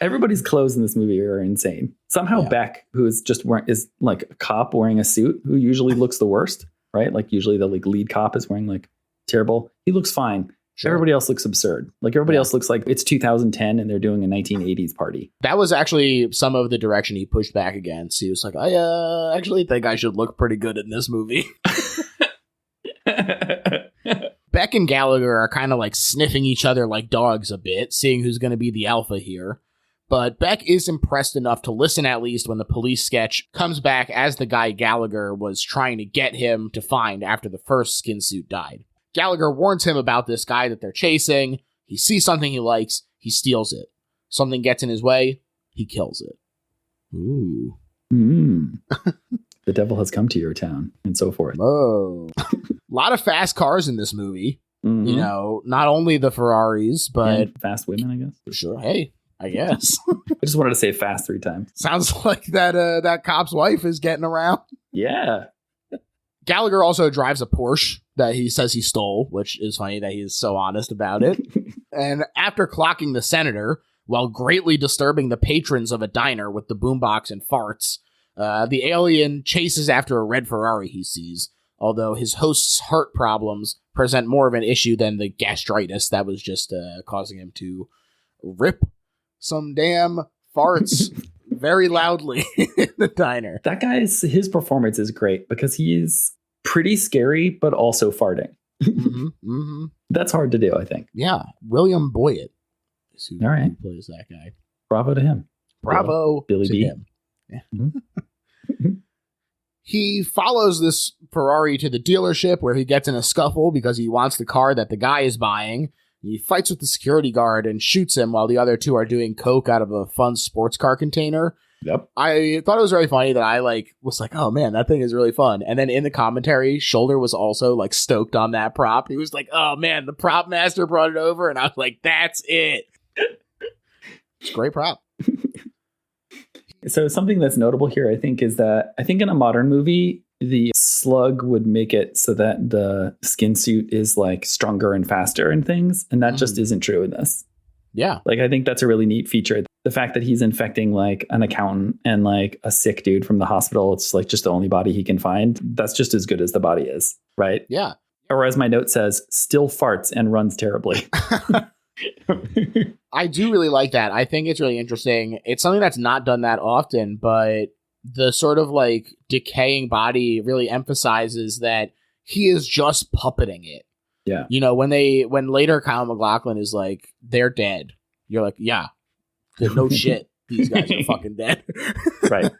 Everybody's clothes in this movie are insane. Somehow Beck, who is just is like a cop wearing a suit, who usually looks the worst, right? Like usually the like lead cop is wearing like terrible. He looks fine. Sure. Everybody else looks absurd. Like everybody else looks like it's 2010 and they're doing a 1980s party. That was actually some of the direction he pushed back against. He was like, I actually think I should look pretty good in this movie. Beck and Gallagher are kind of like sniffing each other like dogs a bit, seeing who's going to be the alpha here. But Beck is impressed enough to listen at least when the police sketch comes back as the guy Gallagher was trying to get him to find after the first skin suit died. Gallagher warns him about this guy that they're chasing. He sees something he likes, he steals it. Something gets in his way, he kills it. Ooh. The devil has come to your town, and so forth. Oh. A lot of fast cars in this movie. Mm-hmm. You know, not only the Ferraris, but... And fast women, I guess. Sure, hey, I guess. I just wanted to say fast 3 times. Sounds like that cop's wife is getting around. Yeah. Gallagher also drives a Porsche that he says he stole, which is funny that he's so honest about it. And after clocking the senator, while greatly disturbing the patrons of a diner with the boombox and farts, the alien chases after a red Ferrari he sees, although his host's heart problems present more of an issue than the gastritis that was just causing him to rip some damn farts very loudly in the diner. That his performance is great because he's pretty scary, but also farting. That's hard to do, I think. Yeah. William Boyett is who plays that guy. Bravo to him. Bravo Billy to B. him. Yeah. He follows this Ferrari to the dealership where he gets in a scuffle because he wants the car that the guy is buying. He fights with the security guard and shoots him while the other two are doing coke out of a fun sports car container. Yep. I thought it was very funny that I was like, oh man, that thing is really fun. And then in the commentary, Shoulder was also like stoked on that prop. He was like, oh man, the prop master brought it over. And I was like, that's it. It's a great prop. So something that's notable here, I think, is that I think in a modern movie, the slug would make it so that the skin suit is like stronger and faster and things. And that just isn't true in this. Yeah. Like, I think that's a really neat feature. The fact that he's infecting like an accountant and like a sick dude from the hospital, it's like just the only body he can find. That's just as good as the body is. Right. Yeah. Or as my note says, still farts and runs terribly. I do really like that. I think it's really interesting. It's something that's not done that often, but the sort of like decaying body really emphasizes that he is just puppeting it. Yeah. You know, when later Kyle MacLachlan is like, they're dead. You're like, yeah, no shit. These guys are fucking dead. Right.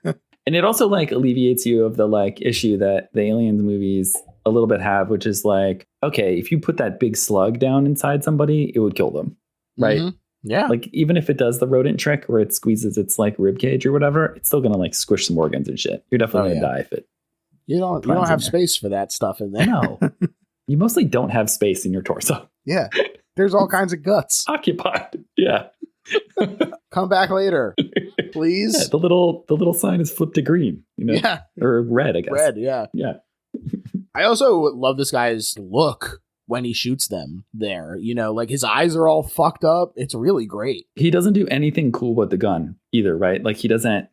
And it also like alleviates you of the like issue that the Aliens movies a little bit have, which is like, okay, if you put that big slug down inside somebody, it would kill them. Right. Mm-hmm. Yeah. Like even if it does the rodent trick where it squeezes its like rib cage or whatever, it's still going to like squish some organs and shit. You're definitely going to die if it You don't have space for that stuff in there. No. You mostly don't have space in your torso. Yeah. There's all kinds of guts. Occupied. Yeah. Come back later, please. Yeah, the little sign is flipped to green, Yeah. Or red, I guess. Red, yeah. Yeah. I also love this guy's look when he shoots them there. Like his eyes are all fucked up. It's really great. He doesn't do anything cool with the gun either, right? Like he doesn't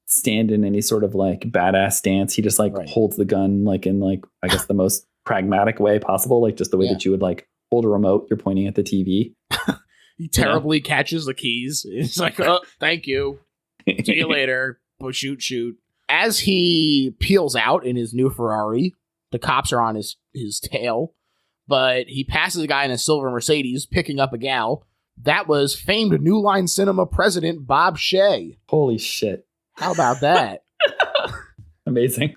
stand in any sort of like badass stance. He just like holds the gun like in like, I guess the most pragmatic way possible. Like just the way that you would like hold a remote. You're pointing at the TV. He terribly catches the keys. It's like, oh, thank you. See you later. Shoot. As he peels out in his new Ferrari, the cops are on his tail, but he passes a guy in a silver Mercedes picking up a gal. That was famed New Line Cinema president Bob Shea. Holy shit. How about that? Amazing.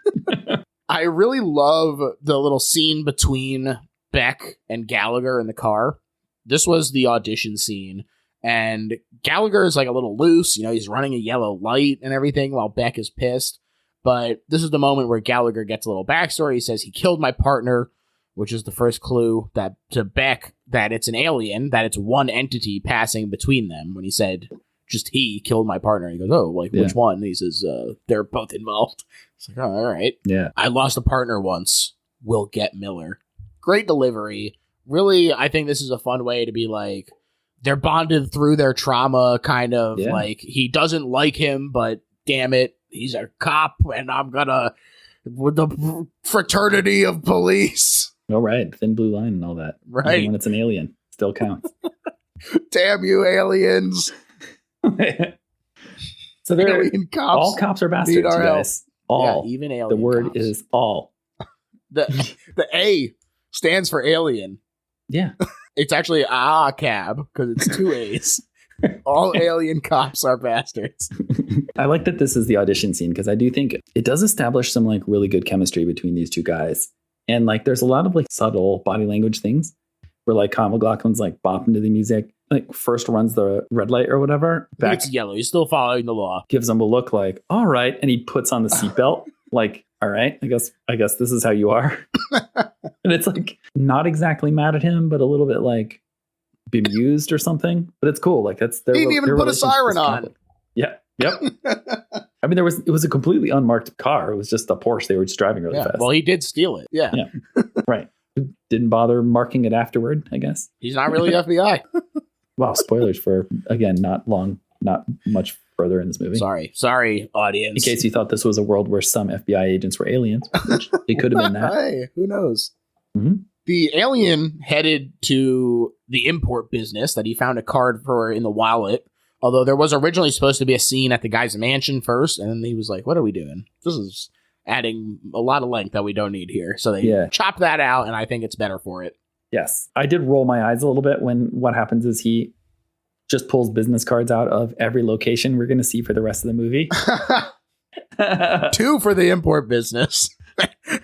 I really love the little scene between Beck and Gallagher in the car. This was the audition scene, and Gallagher is like a little loose. He's running a yellow light and everything while Beck is pissed. But this is the moment where Gallagher gets a little backstory. He says he killed my partner, which is the first clue that to Beck that it's an alien, that it's one entity passing between them. When he said just he killed my partner, he goes, oh, like which one? And he says they're both involved. It's like, oh, all right. Yeah. I lost a partner once. We'll get Miller. Great delivery. Really, I think this is a fun way to be like, they're bonded through their trauma, kind of like he doesn't like him, but damn it, he's a cop, and I'm gonna with the fraternity of police. All right, thin blue line and all that. Right. Even when it's an alien, still counts. Damn you, aliens! So they're alien cops. All cops are bastards, you guys. All. Yeah, even alien. The word cops. is all. The A stands for alien. Yeah. It's actually cab because it's two A's. All alien cops are bastards. I like that this is the audition scene because I do think it does establish some like really good chemistry between these two guys. And like there's a lot of like subtle body language things where like Kyle MacLachlan's like bopping to the music, like first runs the red light or whatever. Back it's yellow. He's still following the law. Gives him a look like, all right. And he puts on the seatbelt like, all right, I guess this is how you are. And it's like not exactly mad at him, but a little bit like bemused or something. But it's cool. Like that's their. He didn't even put a siren on. Yeah. Yep. I mean, it was a completely unmarked car. It was just a Porsche. They were just driving really fast. Well, he did steal it. Yeah. Right. Didn't bother marking it afterward, I guess. He's not really FBI. Wow. Spoilers for, again, not much further in this movie. Sorry, audience. In case you thought this was a world where some FBI agents were aliens, which it could have been that. Hey, who knows? Mm-hmm. The alien headed to the import business that he found a card for in the wallet. Although there was originally supposed to be a scene at the guy's mansion first, and then he was like, what are we doing? This is adding a lot of length that we don't need here. So they chopped that out, and I think it's better for it. Yes. I did roll my eyes a little bit when what happens is he just pulls business cards out of every location we're going to see for the rest of the movie. 2 for the import business. To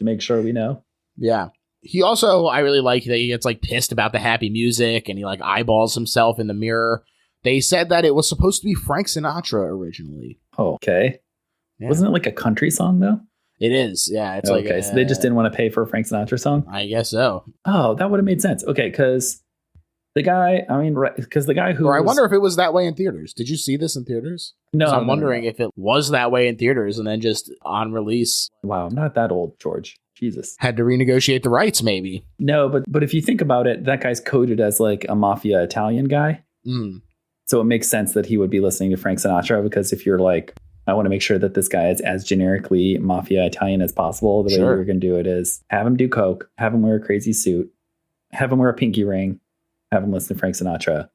make sure we know. Yeah. He also, I really like that he gets like pissed about the happy music, and he like eyeballs himself in the mirror. They said that it was supposed to be Frank Sinatra originally. Oh, okay. Yeah. Wasn't it like a country song though? It is. Yeah. It's okay. So they just didn't want to pay for a Frank Sinatra song? I guess so. Oh, that would have made sense. Okay. Because the guy, because the guy who. Or I wonder if it was that way in theaters. Did you see this in theaters? No. I'm wondering if it was that way in theaters and then just on release. Wow. I'm not that old, George. Jesus. Had to renegotiate the rights, maybe. No, but if you think about it, that guy's coded as like a mafia Italian guy. Mm. So it makes sense that he would be listening to Frank Sinatra, because if you're like, I want to make sure that this guy is as generically mafia Italian as possible, the way you're going to do it is have him do coke, have him wear a crazy suit, have him wear a pinky ring, have him listen to Frank Sinatra.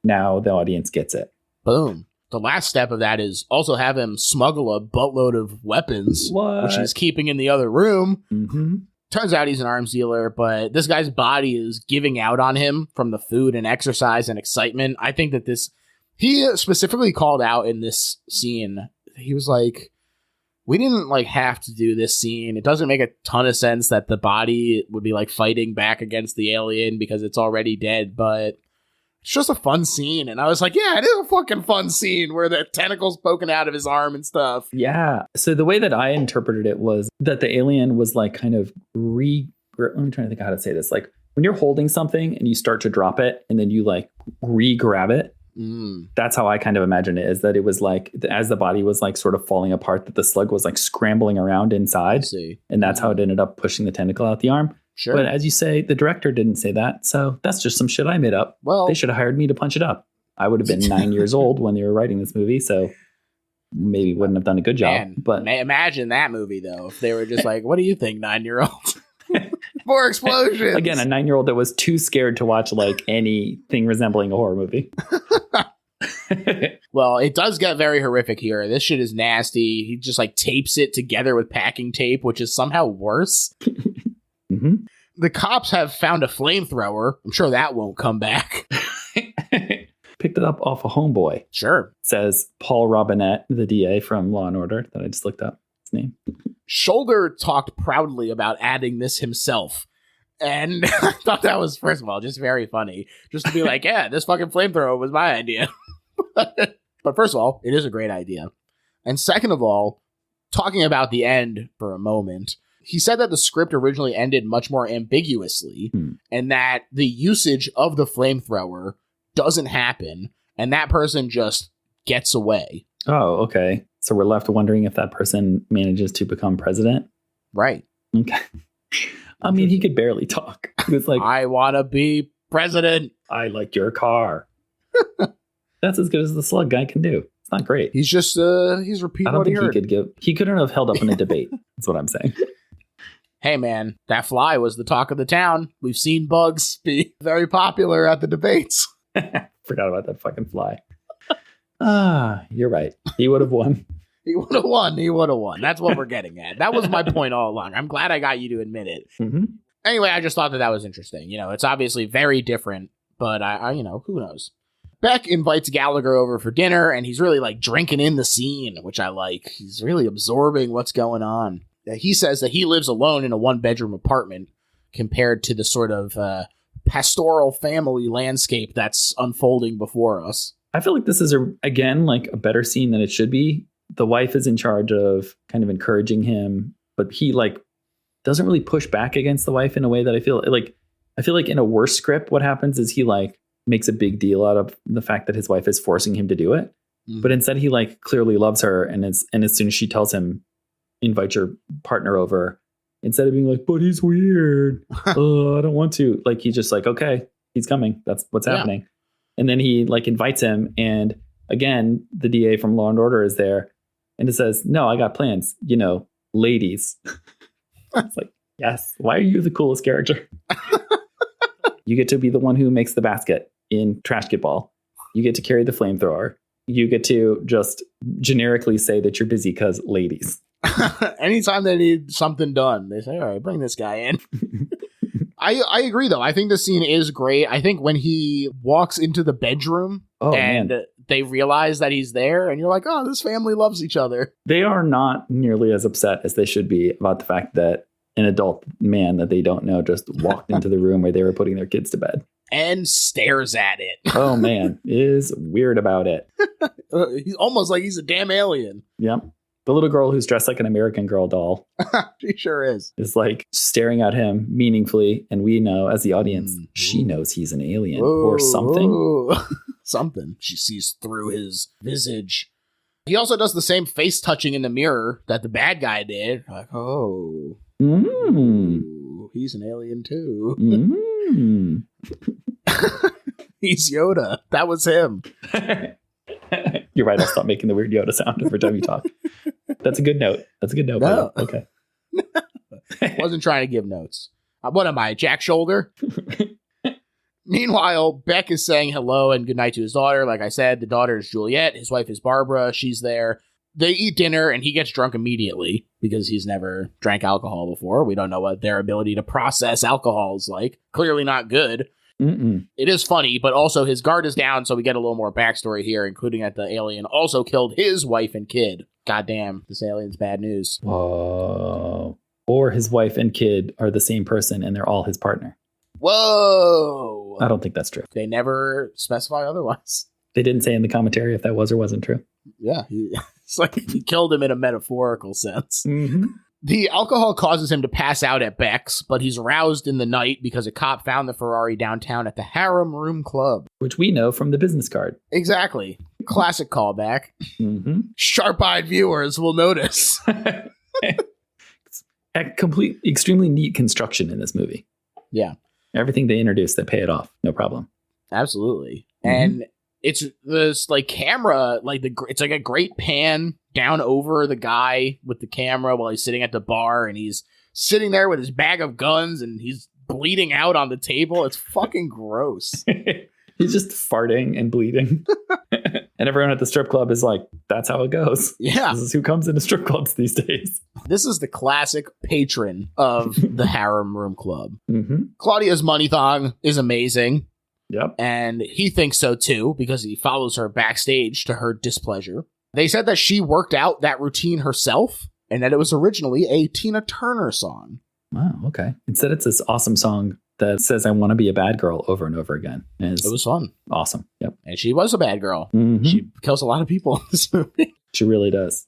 Now the audience gets it. Boom. The last step of that is also have him smuggle a boatload of weapons, which he's keeping in the other room. Mm-hmm. Turns out he's an arms dealer, but this guy's body is giving out on him from the food and exercise and excitement. I think that he specifically called out in this scene. He was like, we didn't like have to do this scene. It doesn't make a ton of sense that the body would be like fighting back against the alien because it's already dead, but It's just a fun scene. And I was like, yeah, it is a fucking fun scene where the tentacles poking out of his arm and stuff. Yeah. So the way that I interpreted it was that the alien was like kind of I'm trying to think how to say this. Like when you're holding something and you start to drop it and then you like re-grab it. That's how I kind of imagine it, is that it was like as the body was like sort of falling apart, that the slug was like scrambling around inside. And that's how it ended up pushing the tentacle out the arm. Sure. But as you say, the director didn't say that. So that's just some shit I made up. Well, they should have hired me to punch it up. I would have been 9 years old when they were writing this movie. So maybe wouldn't have done a good job. Man, but imagine that movie, though, if they were just like, what do you think, 9-year-old? More explosions. Again, a 9-year-old that was too scared to watch like anything resembling a horror movie. Well, it does get very horrific here. This shit is nasty. He just like tapes it together with packing tape, which is somehow worse. Mm-hmm. The cops have found a flamethrower. I'm sure that won't come back. Picked it up off a homeboy. Sure. Says Paul Robinette, the DA from Law and Order that I just looked up his name. Shoulder talked proudly about adding this himself. And I thought that was, first of all, just very funny. Just to be like, yeah, this fucking flamethrower was my idea. But first of all, it is a great idea. And second of all, talking about the end for a moment, he said that the script originally ended much more ambiguously and that the usage of the flamethrower doesn't happen and that person just gets away. Oh, okay. So we're left wondering if that person manages to become president? Right. Okay. I mean, he could barely talk. He was like, I want to be president. I like your car. That's as good as the slug guy can do. It's not great. He's just, he's repeating I don't what he think heard. he couldn't have held up in a debate. That's what I'm saying. Hey, man, that fly was the talk of the town. We've seen bugs be very popular at the debates. Forgot about that fucking fly. You're right. He would have won. He would have won. He would have won. That's what we're getting at. That was my point all along. I'm glad I got you to admit it. Mm-hmm. Anyway, I just thought that was interesting. You know, it's obviously very different, but I you know, who knows? Beck invites Gallagher over for dinner, and he's really like drinking in the scene, which I like. He's really absorbing what's going on. He says that he lives alone in a 1-bedroom apartment compared to the sort of pastoral family landscape that's unfolding before us. I feel like this is, again, like a better scene than it should be. The wife is in charge of kind of encouraging him, but he like doesn't really push back against the wife in a way that I feel like in a worse script, what happens is he like makes a big deal out of the fact that his wife is forcing him to do it. But instead he like clearly loves her. And as soon as she tells him, invite your partner over, instead of being like, but he's weird. I don't want to. Like, he's just like, okay, he's coming. That's what's happening. And then he like invites him. And again, the DA from Law and Order is there. And it says, no, I got plans, you know, ladies. It's like, yes. Why are you the coolest character? You get to be the one who makes the basket in Trash Get Ball. You get to carry the flamethrower. You get to just generically say that you're busy because ladies. Anytime they need something done, they say, all right, bring this guy in. I agree, though. I think the scene is great. I think when he walks into the bedroom they realize that he's there, and you're like, oh, this family loves each other. They are not nearly as upset as they should be about the fact that an adult man that they don't know just walked into the room where they were putting their kids to bed. And stares at it. Oh, man. Is weird about it. He's almost like he's a damn alien. Yep. The little girl who's dressed like an American Girl doll. She sure is like staring at him meaningfully. And we know as the audience, she knows he's an alien or something. Something. She sees through his visage. He also does the same face touching in the mirror that the bad guy did. Like, oh. He's an alien too. He's Yoda. That was him. You're right. I'll stop making the weird Yoda sound every time you talk. That's a good note. No. Okay. Wasn't trying to give notes. What am I, Jack Shoulder? Meanwhile, Beck is saying hello and goodnight to his daughter. Like I said, the daughter is Juliet. His wife is Barbara. She's there. They eat dinner, and he gets drunk immediately because he's never drank alcohol before. We don't know what their ability to process alcohol is like. Clearly not good. It is funny, but also his guard is down, so we get a little more backstory here, including that the alien also killed his wife and kid. Goddamn, this alien's bad news. Whoa. Or his wife and kid are the same person, and they're all his partner. Whoa. I don't think that's true. They never specify otherwise. They didn't say in the commentary if that was or wasn't true. Yeah, it's like he killed him in a metaphorical sense. Mm-hmm. The alcohol causes him to pass out at Beck's, but he's roused in the night because a cop found the Ferrari downtown at the Harem Room Club. Which we know from the business card. Exactly. Classic callback. Mm-hmm. Sharp-eyed viewers will notice. Extremely neat construction in this movie. Yeah. Everything they introduce, they pay it off. No problem. Absolutely. Mm-hmm. And it's this like camera, it's like a great pan down over the guy with the camera while he's sitting at the bar, and he's sitting there with his bag of guns and he's bleeding out on the table. It's fucking gross. He's just farting and bleeding. And everyone at the strip club is like, that's how it goes. Yeah. This is who comes into strip clubs these days. This is the classic patron of the Harem Room Club. Mm-hmm. Claudia's money thong is amazing. Yep. And he thinks so too, because he follows her backstage to her displeasure. They said that she worked out that routine herself and that it was originally a Tina Turner song. Wow, okay. Instead, it's this awesome song that says, I want to be a bad girl over and over again. And it was fun. Awesome. Yep. And she was a bad girl. Mm-hmm. She kills a lot of people in this movie. She really does.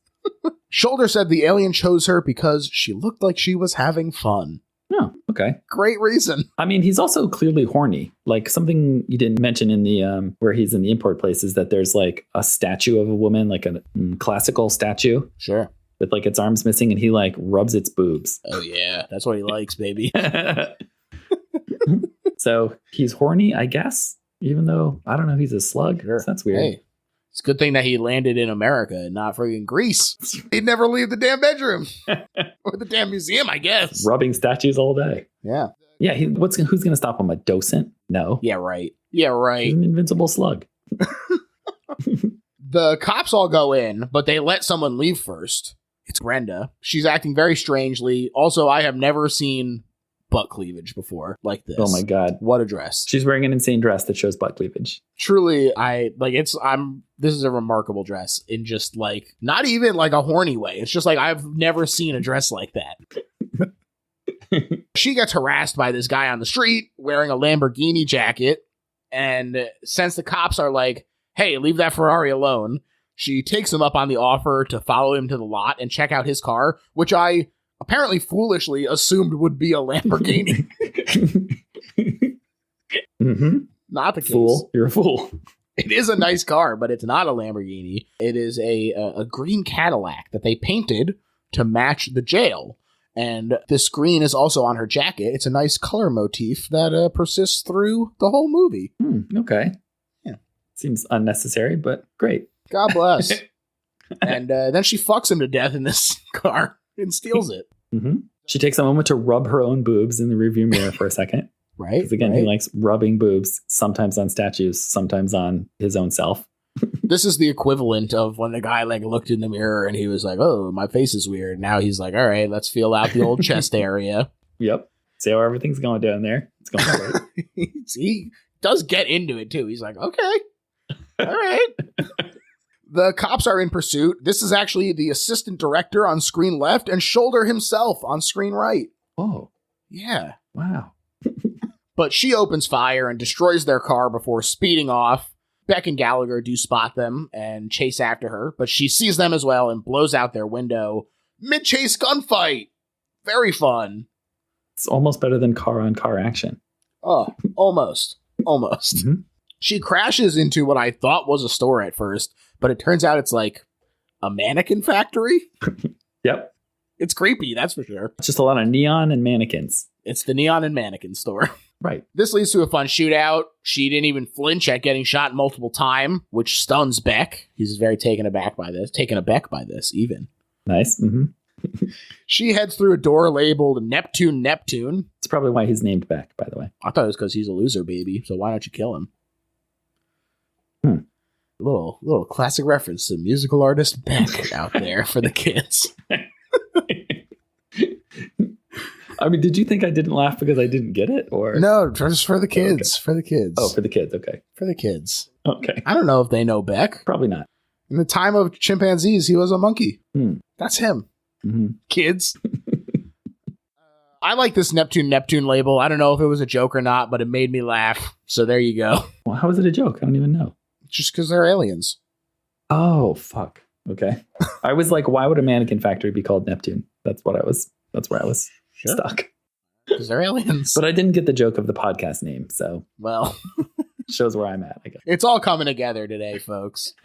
Shoulder said the alien chose her because she looked like she was having fun. Oh, okay. Great reason. I mean, he's also clearly horny. Like something you didn't mention in the where he's in the import place is that there's like a statue of a woman, like a classical statue. Sure. With like its arms missing, and he like rubs its boobs. Oh yeah, that's what he likes, baby. So he's horny, I guess, even though I don't know, he's a slug. Sure. So that's weird. Hey, it's a good thing that he landed in America and not friggin' Greece. He'd never leave the damn bedroom or the damn museum, I guess. Rubbing statues all day. Yeah. Yeah. Who's going to stop him? A docent? No. Yeah, right. Yeah, right. He's an invincible slug. The cops all go in, but they let someone leave first. It's Brenda. She's acting very strangely. Also, I have never seen butt cleavage before like this. Oh my God. What a dress. She's wearing an insane dress that shows butt cleavage. Truly, this is a remarkable dress in just like, not even like a horny way. It's just like, I've never seen a dress like that. She gets harassed by this guy on the street wearing a Lamborghini jacket. And since the cops are like, hey, leave that Ferrari alone, she takes him up on the offer to follow him to the lot and check out his car, which I apparently foolishly assumed would be a Lamborghini. Mm-hmm. Not the case. Fool. You're a fool. It is a nice car, but it's not a Lamborghini. It is a green Cadillac that they painted to match the jail. And this green is also on her jacket. It's a nice color motif that persists through the whole movie. Okay. Yeah. Seems unnecessary, but great. God bless. And then she fucks him to death in this car and steals it. Mm-hmm. She takes a moment to rub her own boobs in the rearview mirror for a second. Right. Because again, he likes rubbing boobs, sometimes on statues, sometimes on his own self. This is the equivalent of when the guy like looked in the mirror and he was like, oh, my face is weird. Now he's like, all right, let's feel out the old chest area. Yep. See how everything's going down there. It's going great. He does get into it too. He's like, okay, all right. The cops are in pursuit. This is actually the assistant director on screen left and Shoulder himself on screen right. Oh. Yeah. Wow. But she opens fire and destroys their car before speeding off. Beck and Gallagher do spot them and chase after her, but she sees them as well and blows out their window. Mid-chase gunfight. Very fun. It's almost better than car-on-car action. Oh, almost. Almost. Mm-hmm. She crashes into what I thought was a store at first, but it turns out it's like a mannequin factory. Yep. It's creepy, that's for sure. Just a lot of neon and mannequins. It's the neon and mannequin store. Right. This leads to a fun shootout. She didn't even flinch at getting shot multiple times, which stuns Beck. He's very taken aback by this, even. Nice. Mm-hmm. She heads through a door labeled Neptune. It's probably why he's named Beck, by the way. I thought it was because he's a loser, baby, so why don't you kill him? Little classic reference to musical artist Beck out there for the kids. I mean, did you think I didn't laugh because I didn't get it? Or No, just for the kids. Okay. For the kids. Oh, for the kids. Okay. For the kids. Okay. I don't know if they know Beck. Probably not. In the time of chimpanzees, he was a monkey. That's him. Mm-hmm. Kids. I like this Neptune label. I don't know if it was a joke or not, but it made me laugh. So there you go. Well, how is it a joke? I don't even know. Just because they're aliens. Oh, fuck. Okay. I was like, why would a mannequin factory be called Neptune? That's where I was stuck. Because they're aliens. But I didn't get the joke of the podcast name, so. Well. Shows where I'm at, I guess. It's all coming together today, folks.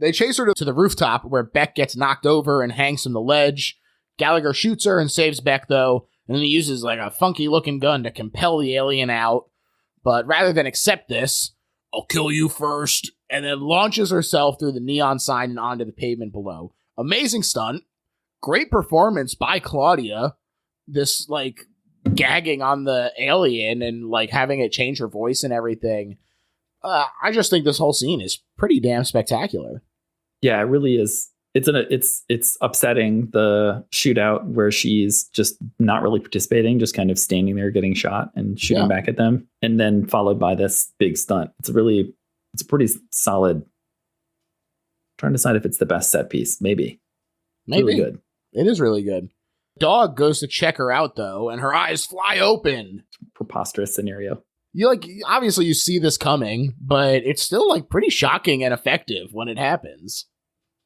They chase her to the rooftop where Beck gets knocked over and hangs from the ledge. Gallagher shoots her and saves Beck, though, and then he uses like a funky-looking gun to compel the alien out. But rather than accept this, I'll kill you first, and then launches herself through the neon sign and onto the pavement below. Amazing stunt. Great performance by Claudia. This, like, gagging on the alien and, like, having it change her voice and everything. I just think this whole scene is pretty damn spectacular. Yeah, it really is. It's upsetting, the shootout where she's just not really participating, just kind of standing there getting shot and shooting back at them, and then followed by this big stunt. It's a pretty solid. I'm trying to decide if it's the best set piece. Maybe. Really good. It is really good. Dog goes to check her out though, and her eyes fly open. Preposterous scenario. Obviously you see this coming, but it's still like pretty shocking and effective when it happens.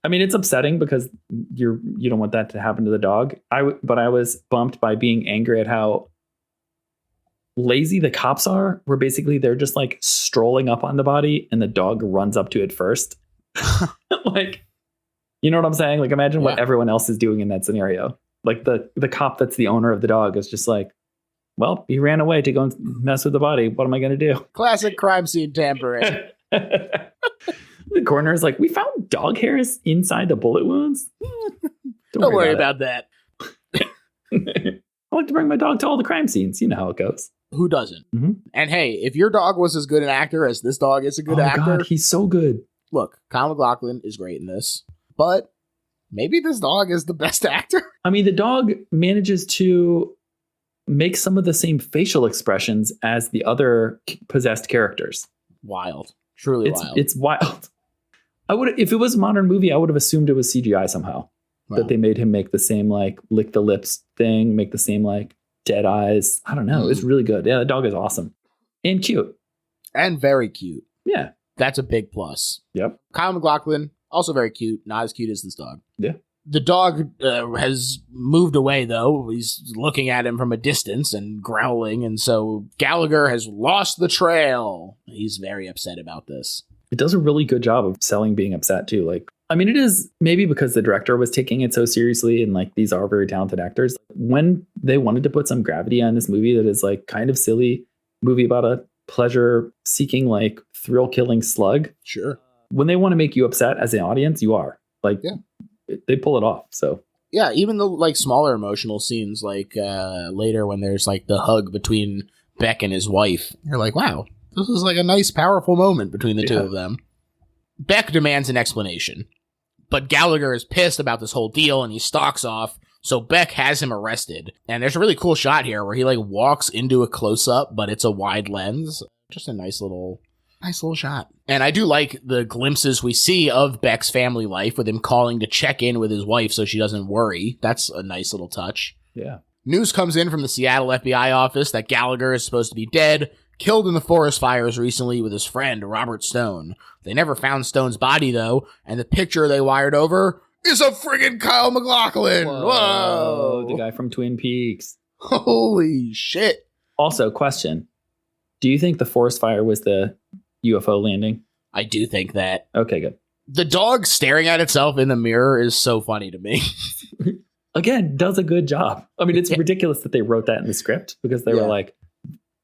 I mean, it's upsetting because you don't want that to happen to the dog. But I was bumped by being angry at how lazy the cops are, where basically they're just like strolling up on the body and the dog runs up to it first. Like, you know what I'm saying? Like, imagine what everyone else is doing in that scenario. Like the cop that's the owner of the dog is just like, well, he ran away to go and mess with the body. What am I going to do? Classic crime scene tampering. The coroner's like, we found dog hairs inside the bullet wounds. Don't worry about that. I like to bring my dog to all the crime scenes. You know how it goes. Who doesn't? Mm-hmm. And hey, if your dog was as good an actor as this dog is a good actor. God, he's so good. Look, Kyle MacLachlan is great in this, but maybe this dog is the best actor. I mean, the dog manages to make some of the same facial expressions as the other possessed characters. Wild. Truly wild. It's wild. If it was a modern movie, I would have assumed it was CGI somehow. Wow. That they made him make the same like lick the lips thing, make the same like dead eyes. I don't know. It's really good. Yeah, the dog is awesome and cute. And very cute. Yeah. That's a big plus. Yep. Kyle MacLachlan, also very cute. Not as cute as this dog. Yeah. The dog has moved away, though. He's looking at him from a distance and growling. And so Gallagher has lost the trail. He's very upset about this. It does a really good job of selling being upset, too. Like, I mean, it is maybe because the director was taking it so seriously and like these are very talented actors. When they wanted to put some gravity on this movie that is like kind of silly movie about a pleasure seeking, like thrill killing slug. Sure. When they want to make you upset as an audience, you are like, they pull it off. So yeah, even the like smaller emotional scenes, like later when there's like the hug between Beck and his wife, you're like, wow, this is like a nice, powerful moment between the two of them. Beck demands an explanation, but Gallagher is pissed about this whole deal and he stalks off. So Beck has him arrested. And there's a really cool shot here where he like walks into a close up, but it's a wide lens. Just a nice little shot. And I do like the glimpses we see of Beck's family life with him calling to check in with his wife so she doesn't worry. That's a nice little touch. Yeah. News comes in from the Seattle FBI office that Gallagher is supposed to be dead, killed in the forest fires recently with his friend Robert Stone. They never found Stone's body, though, and the picture they wired over is a friggin' Kyle MacLachlan. Whoa. The guy from Twin Peaks. Holy shit. Also, question. Do you think the forest fire was the UFO landing? I do think that. Okay, good. The dog staring at itself in the mirror is so funny to me. Again, does a good job. I mean, it's ridiculous that they wrote that in the script because they were like,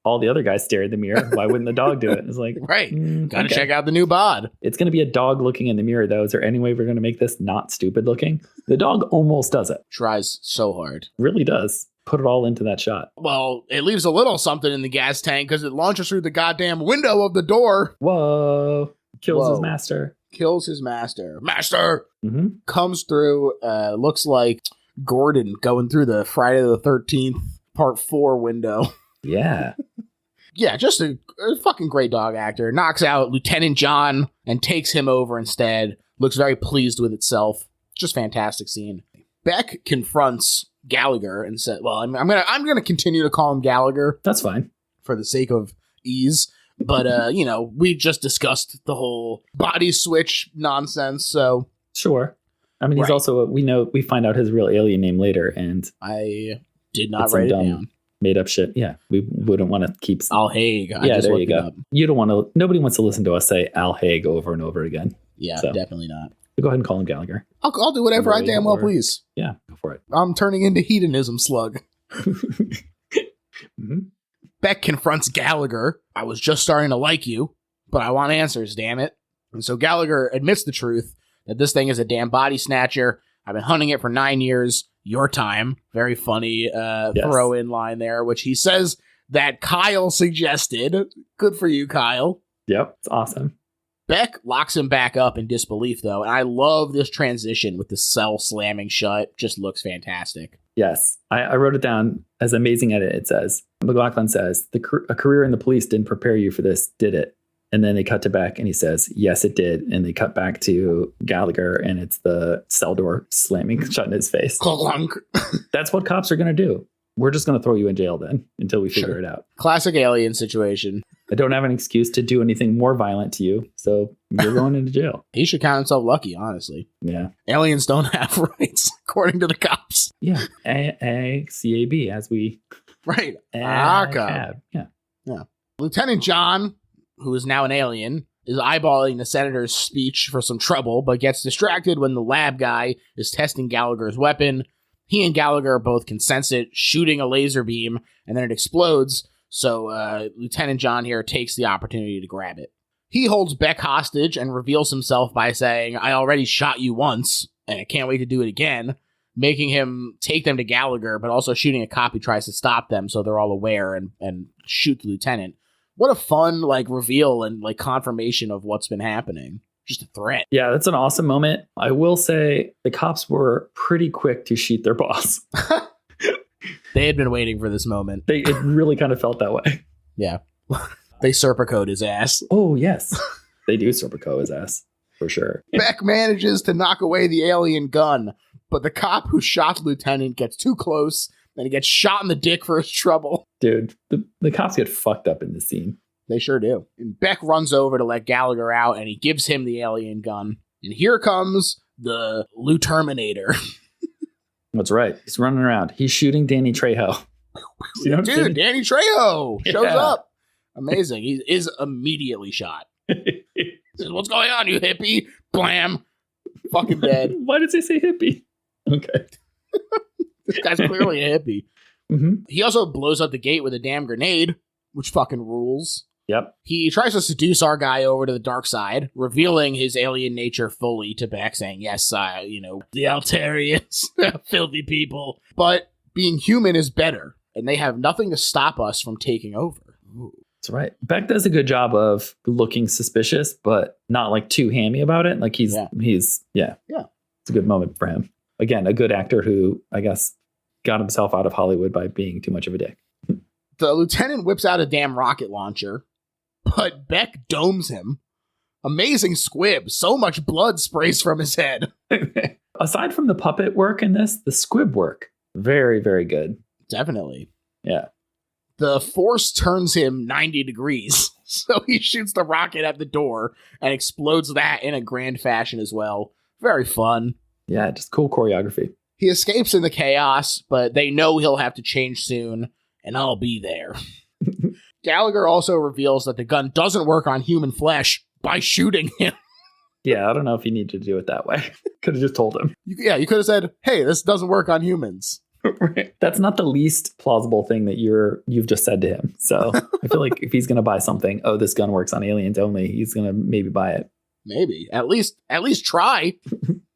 all the other guys stare in the mirror. Why wouldn't the dog do it? It's like, right. Gotta check out the new bod. It's going to be a dog looking in the mirror, though. Is there any way we're going to make this not stupid looking? The dog almost does it. Tries so hard. Really does. Put it all into that shot. Well, it leaves a little something in the gas tank because it launches through the goddamn window of the door. Whoa. Kills his master. Kills his master. Master! Mm-hmm. Comes through, looks like Gordon going through the Friday the 13th Part 4 window. Yeah. Yeah, just a fucking great dog actor. Knocks out Lieutenant John and takes him over instead. Looks very pleased with itself. Just fantastic scene. Beck confronts Gallagher and said, well, I'm gonna continue to call him Gallagher. That's fine. For the sake of ease. But, we just discussed the whole body switch nonsense, so. Sure. I mean, he's also, we find out his real alien name later, and I did not write it down. Made up shit. Yeah. We wouldn't want to keep. Al Haig. Yeah, there you go. You don't want to, nobody wants to listen to us say Al Haig over and over again. Yeah, so, definitely not. Go ahead and call him Gallagher. I'll do whatever I damn well please. Yeah, go for it. I'm turning into hedonism slug. Mm-hmm. Beck confronts Gallagher. I was just starting to like you, but I want answers, damn it. And so Gallagher admits the truth that this thing is a damn body snatcher. I've been hunting it for 9 years. Your time. Very funny throw-in line there, which he says that Kyle suggested. Good for you, Kyle. Yep, it's awesome. Beck locks him back up in disbelief, though, and I love this transition with the cell slamming shut. Just looks fantastic. Yes, I wrote it down as amazing edit. It says, McLaughlin says, a career in the police didn't prepare you for this, did it? And then they cut to Beck and he says, yes, it did. And they cut back to Gallagher and it's the cell door slamming shut in his face. That's what cops are going to do. We're just going to throw you in jail then until we figure it out. Classic alien situation. I don't have an excuse to do anything more violent to you, so you're going into jail. He should count himself lucky, honestly. Yeah. Aliens don't have rights, according to the cops. Yeah. A-C-A-B, as we... Right. Yeah. Lieutenant John, who is now an alien, is eyeballing the senator's speech for some trouble, but gets distracted when the lab guy is testing Gallagher's weapon. He and Gallagher both can sense it shooting a laser beam, and then it explodes. So Lieutenant John here takes the opportunity to grab it. He holds Beck hostage and reveals himself by saying, I already shot you once, and I can't wait to do it again, making him take them to Gallagher, but also shooting a cop who tries to stop them so they're all aware and shoot the lieutenant. What a fun, reveal and, confirmation of what's been happening. Just a threat. Yeah, that's an awesome moment. I will say the cops were pretty quick to shoot their boss. They had been waiting for this moment. It really kind of felt that way. Yeah. They Serpicoed his ass. Oh, yes. They do Serpico his ass, for sure. Beck manages to knock away the alien gun, but the cop who shot the lieutenant gets too close, and he gets shot in the dick for his trouble. Dude, the cops get fucked up in this scene. They sure do. And Beck runs over to let Gallagher out, and he gives him the alien gun. And here comes the Terminator. That's right. He's running around. He's shooting Danny Trejo. Dude, Danny Trejo shows up. Amazing. He is immediately shot. He says, what's going on, you hippie? Blam. Fucking dead. Why did they say hippie? Okay. This guy's clearly a hippie. Mm-hmm. He also blows up the gate with a damn grenade, which fucking rules. Yep. He tries to seduce our guy over to the dark side, revealing his alien nature fully to Beck, saying, yes, the Altarians, filthy people. But being human is better, and they have nothing to stop us from taking over. Ooh. That's right. Beck does a good job of looking suspicious, but not too hammy about it. It's a good moment for him. Again, a good actor who, I guess, got himself out of Hollywood by being too much of a dick. The lieutenant whips out a damn rocket launcher, but Beck domes him. Amazing squib. So much blood sprays from his head. Aside from the puppet work in this, the squib work, very, very good. Definitely. Yeah. The force turns him 90 degrees, so he shoots the rocket at the door and explodes that in a grand fashion as well. Very fun. Yeah, just cool choreography. He escapes in the chaos, but they know he'll have to change soon, and I'll be there. Gallagher also reveals that the gun doesn't work on human flesh by shooting him. Yeah, I don't know if you need to do it that way. Could have just told him. You could have said, hey, this doesn't work on humans. Right. That's not the least plausible thing that you've just said to him. So I feel like if he's going to buy something, this gun works on aliens only, he's going to maybe buy it. Maybe. At least try.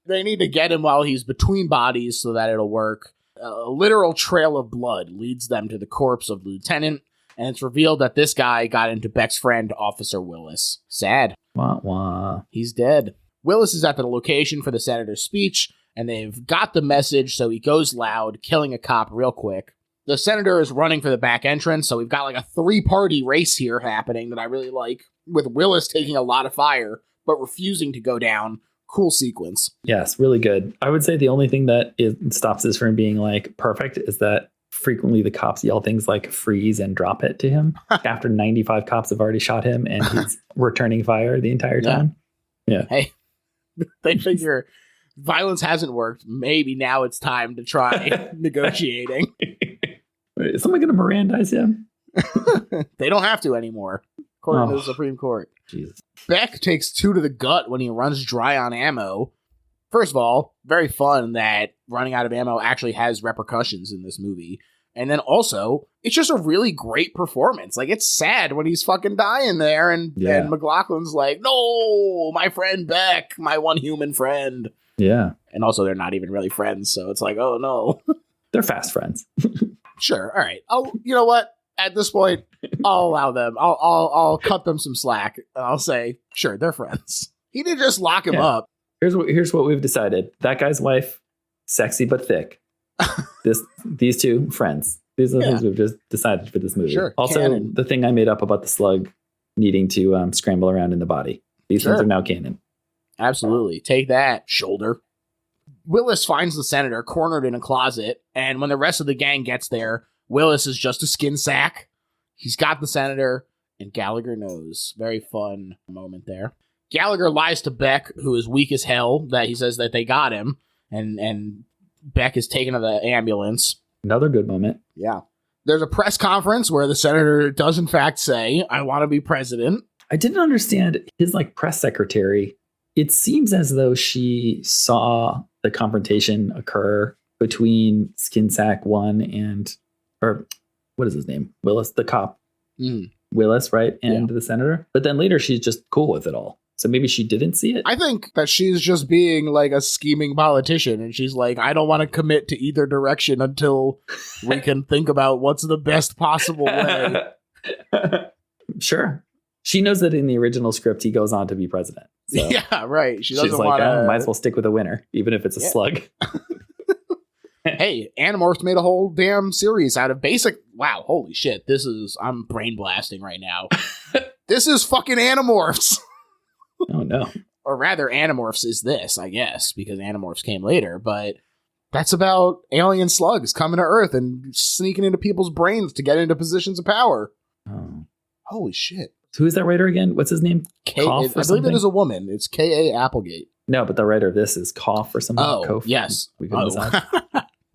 They need to get him while he's between bodies so that it'll work. A literal trail of blood leads them to the corpse of the lieutenant, and it's revealed that this guy got into Beck's friend, Officer Willis. Sad. Wah, wah. He's dead. Willis is at the location for the senator's speech, and they've got the message, so he goes loud, killing a cop real quick. The senator is running for the back entrance, so we've got a three-party race here happening that I really like, with Willis taking a lot of fire, but refusing to go down, Cool sequence. Yes, really good. I would say the only thing that stops this from being like perfect is that frequently the cops yell things like freeze and drop it to him after 95 cops have already shot him and he's returning fire the entire time. Yeah. Hey, they figure violence hasn't worked. Maybe now it's time to try negotiating. Is someone going to Mirandize him? They don't have to anymore, according to the Supreme Court. Jesus. Beck takes 2 to the gut when he runs dry on ammo. First of all, very fun that running out of ammo actually has repercussions in this movie. And then also, it's just a really great performance. Like, it's sad when he's fucking dying there, and McLaughlin's like, no, my friend Beck, my one human friend. Yeah. And also, they're not even really friends, so it's like, oh, no. They're fast friends. Sure, all right. Oh, you know what? At this point, I'll allow them. I'll cut them some slack. I'll say, sure, they're friends. He didn't just lock him up. Here's what we've decided. That guy's wife, sexy but thick. These two, friends. These are the things we've just decided for this movie. Sure, also, canon. The thing I made up about the slug needing to scramble around in the body. These things are now canon. Absolutely. Take that, shoulder. Willis finds the senator cornered in a closet, and when the rest of the gang gets there, Willis is just a skin sack. He's got the senator, and Gallagher knows. Very fun moment there. Gallagher lies to Beck, who is weak as hell, that he says that they got him, and Beck is taken to the ambulance. Another good moment. Yeah. There's a press conference where the senator does in fact say, I want to be president. I didn't understand his press secretary. It seems as though she saw the confrontation occur between Skin Sack 1 and, or what is his name? Willis, the cop. Willis, right? And the senator. But then later she's just cool with it all. So maybe she didn't see it. I think that she's just being like a scheming politician, and she's like, I don't want to commit to either direction until we can think about what's the best possible way. Sure. She knows that in the original script, he goes on to be president. So yeah, right. She's like, might as well stick with a winner, even if it's a slug. Hey, Animorphs made a whole damn series out of basic. Wow, holy shit. I'm brain blasting right now. This is fucking Animorphs. Oh, no. Or rather, Animorphs is this, I guess, because Animorphs came later, but that's about alien slugs coming to Earth and sneaking into people's brains to get into positions of power. Oh. Holy shit. Who is that writer again? What's his name? I believe it is a woman. It's K.A. Applegate. No, but the writer of this is Koff or something. Oh, Kof. yes. We couldn't decide.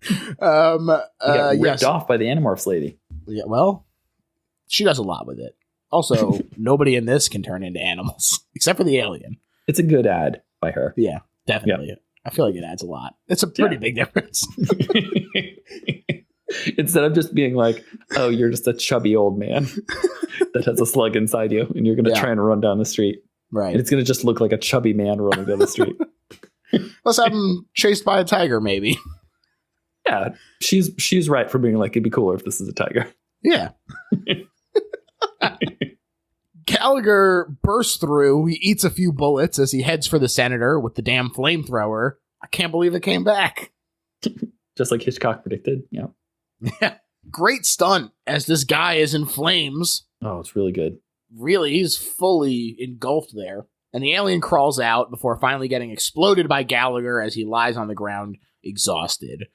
He got ripped off by the Animorphs lady. Yeah, well, she does a lot with it. Also, nobody in this can turn into animals, except for the alien. It's a good ad by her. Yeah, definitely. Yep. I feel like it adds a lot. It's a pretty big difference. Instead of just being like, oh, you're just a chubby old man that has a slug inside you, and you're going to try and run down the street. Right. And it's going to just look like a chubby man running down the street. Let's have him chased by a tiger, maybe. Yeah, she's right for being like, it'd be cooler if this is a tiger. Yeah. Gallagher bursts through. He eats a few bullets as he heads for the senator with the damn flamethrower. I can't believe it came back. Just like Hitchcock predicted. Yeah. Yeah. Great stunt as this guy is in flames. Oh, it's really good. Really, he's fully engulfed there. And the alien crawls out before finally getting exploded by Gallagher as he lies on the ground, exhausted.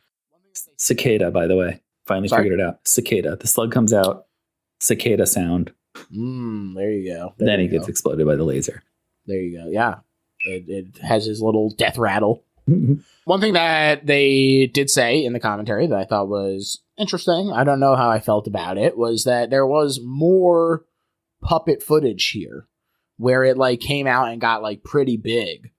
Cicada, by the way. Finally figured it out. Cicada. The slug comes out. Cicada sound. There you go. Then he gets exploded by the laser. There you go. Yeah. It has his little death rattle. One thing that they did say in the commentary that I thought was interesting, I don't know how I felt about it, was that there was more puppet footage here where it came out and got pretty big.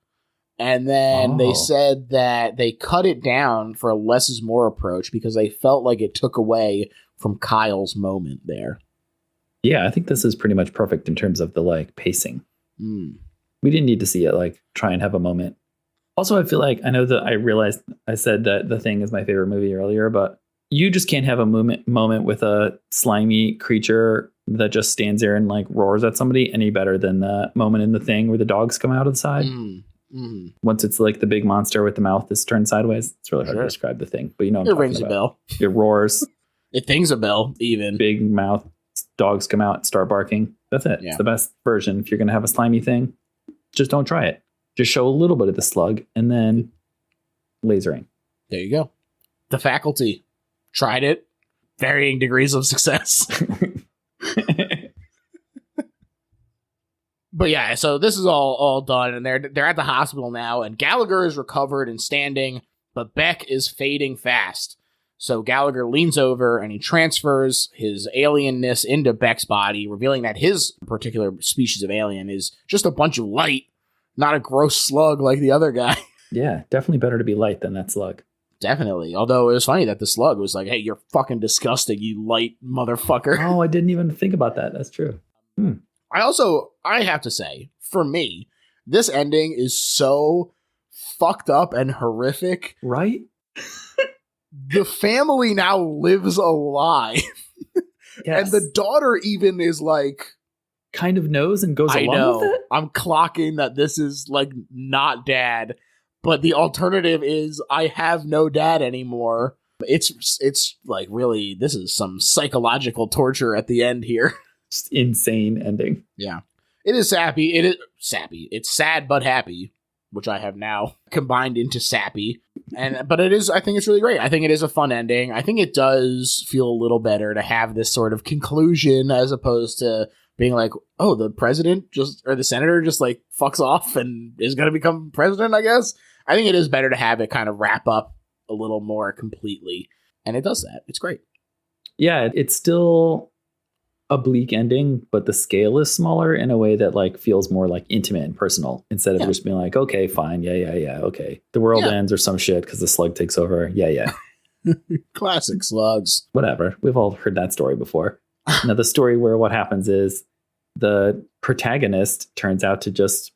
And then they said that they cut it down for a less is more approach because they felt like it took away from Kyle's moment there. Yeah, I think this is pretty much perfect in terms of the pacing. We didn't need to see it try and have a moment. Also, I feel like I know that I realized I said that The Thing is my favorite movie earlier, but you just can't have a moment with a slimy creature that just stands there and roars at somebody any better than the moment in The Thing where the dogs come out of the side. Once it's the big monster with the mouth is turned sideways, it's really hard to describe The Thing, but you know what I'm it talking rings about. A bell. It roars. It things a bell, even. Big mouth, dogs come out, start barking. That's it. Yeah. It's the best version. If you're going to have a slimy thing, just don't try it. Just show a little bit of the slug and then lasering. There you go. The Faculty. Tried it. Varying degrees of success. But yeah, so this is all done, and they're at the hospital now, and Gallagher is recovered and standing, but Beck is fading fast. So Gallagher leans over and he transfers his alienness into Beck's body, revealing that his particular species of alien is just a bunch of light, not a gross slug like the other guy. Yeah, definitely better to be light than that slug. Definitely. Although it was funny that the slug was like, hey, you're fucking disgusting, you light motherfucker. Oh, I didn't even think about that. That's true. I have to say, for me, this ending is so fucked up and horrific. Right? The family now lives a lie. Yes. And the daughter even is like... kind of knows and goes along with it? I'm clocking that this is like not dad, but the alternative is I have no dad anymore. It's like really, this is some psychological torture at the end here. Just insane ending. Yeah. It is sappy. It is sappy. It's sad but happy, which I have now combined into sappy. But it is, I think it's really great. I think it is a fun ending. I think it does feel a little better to have this sort of conclusion as opposed to being like, oh, the president or the senator just like fucks off and is going to become president, I guess. I think it is better to have it kind of wrap up a little more completely. And it does that. It's great. Yeah, it's still a bleak ending, but the scale is smaller in a way that like feels more like intimate and personal instead of just being like, okay, fine. Yeah. Okay. The world ends or some shit because the slug takes over. Yeah. Classic slugs. Whatever. We've all heard that story before. Now, the story where what happens is the protagonist turns out to just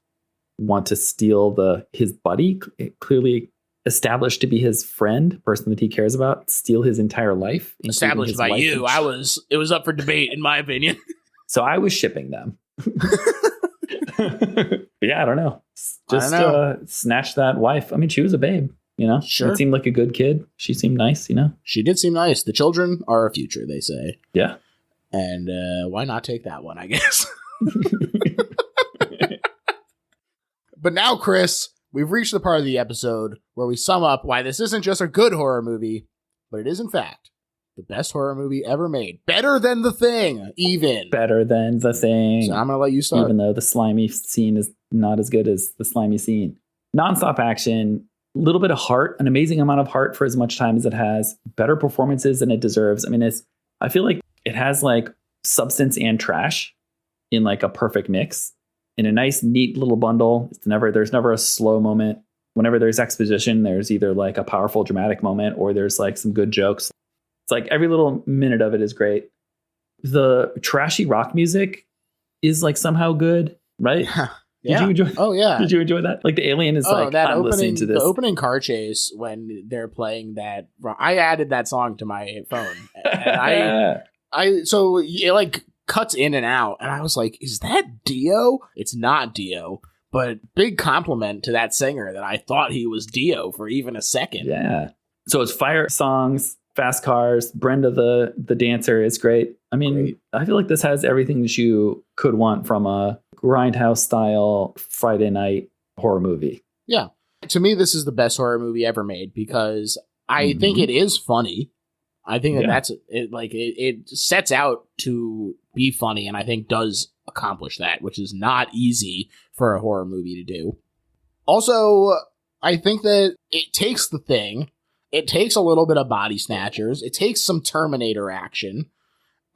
want to steal his buddy, clearly established to be his friend, person that he cares about, steal his entire life. Established by you. It was up for debate, in my opinion. So I was shipping them. Yeah, I don't know. Just snatch that wife. I mean, she was a babe, you know? Sure. It seemed like a good kid. She seemed nice, you know? She did seem nice. The children are our future, they say. Yeah. And why not take that one, I guess? But now, Chris, we've reached the part of the episode where we sum up why this isn't just a good horror movie, but it is, in fact, the best horror movie ever made. Better than The Thing, even. Better than The Thing. So I'm going to let you start. Even though the slimy scene is not as good as the slimy scene. Nonstop action, a little bit of heart, an amazing amount of heart for as much time as it has. Better performances than it deserves. I mean, I feel like it has like substance and trash in like a perfect mix. In a nice, neat little bundle. There's never a slow moment. Whenever there's exposition, there's either like a powerful dramatic moment or there's like some good jokes. It's like every little minute of it is great. The trashy rock music is like somehow good, right? Yeah. Did you enjoy? Oh yeah. Did you enjoy that? Like the alien is like, that I'm listening to this. The opening car chase when they're playing that. I added that song to my phone. And so it like cuts in and out, and I was like, is that Dio? It's not Dio, but big compliment to that singer that I thought he was Dio for even a second. Yeah. So it's fire songs, fast cars, Brenda the dancer is great. I mean, I feel like this has everything that you could want from a grindhouse style Friday night horror movie. Yeah. To me, this is the best horror movie ever made because I think it is funny. I think that's it. Like it sets out to be funny, and I think does accomplish that, which is not easy for a horror movie to do. Also, I think that it takes The Thing, it takes a little bit of Body Snatchers, it takes some Terminator action,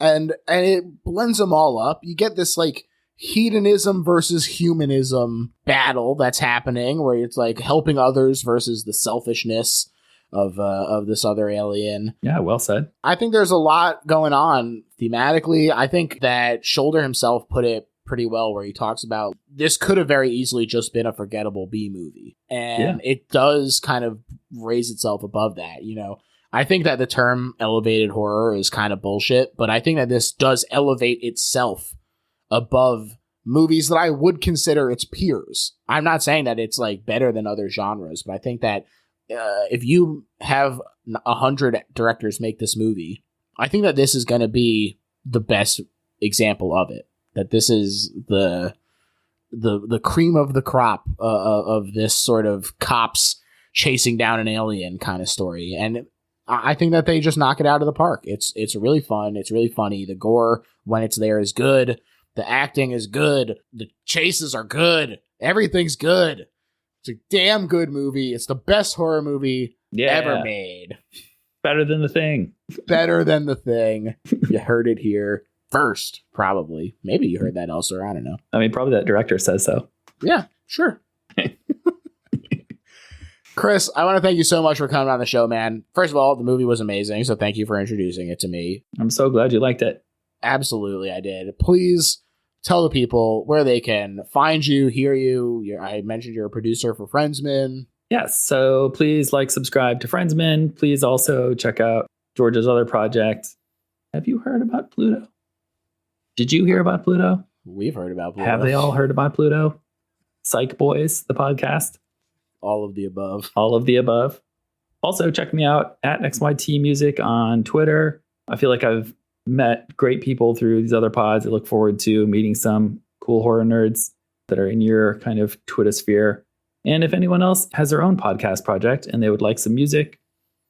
and it blends them all up. You get this like hedonism versus humanism battle that's happening, where it's like helping others versus the selfishness of this other alien. Yeah, well said. I think there's a lot going on thematically. I think that Shoulder himself put it pretty well where he talks about this could have very easily just been a forgettable B movie. And it does kind of raise itself above that, you know. I think that the term elevated horror is kind of bullshit, but I think that this does elevate itself above movies that I would consider its peers. I'm not saying that it's like better than other genres, but I think that if you have 100 directors make this movie, I think that this is going to be the best example of it. That this is the cream of the crop of this sort of cops chasing down an alien kind of story. And I think that they just knock it out of the park. It's really fun. It's really funny. The gore, when it's there, is good. The acting is good. The chases are good. Everything's good. It's a damn good movie. It's the best horror movie ever made. Better than The Thing. Better than The Thing. You heard it here first, probably. Maybe you heard that elsewhere. I don't know. I mean, probably that director says so. Yeah, sure. Chris, I want to thank you so much for coming on the show, man. First of all, the movie was amazing, so thank you for introducing it to me. I'm so glad you liked it. Absolutely, I did. Please tell the people where they can find you, hear you. I mentioned you're a producer for Friendsman. Yes, so please subscribe to Friendsman. Please also check out George's other project. Have you heard about Pluto? Did you hear about Pluto? We've heard about Pluto. Have they all heard about Pluto? Psych Boys, the podcast. All of the above. All of the above. Also, check me out at XYT Music on Twitter. I feel like I've met great people through these other pods. I look forward to meeting some cool horror nerds that are in your kind of Twitter sphere. And if anyone else has their own podcast project and they would like some music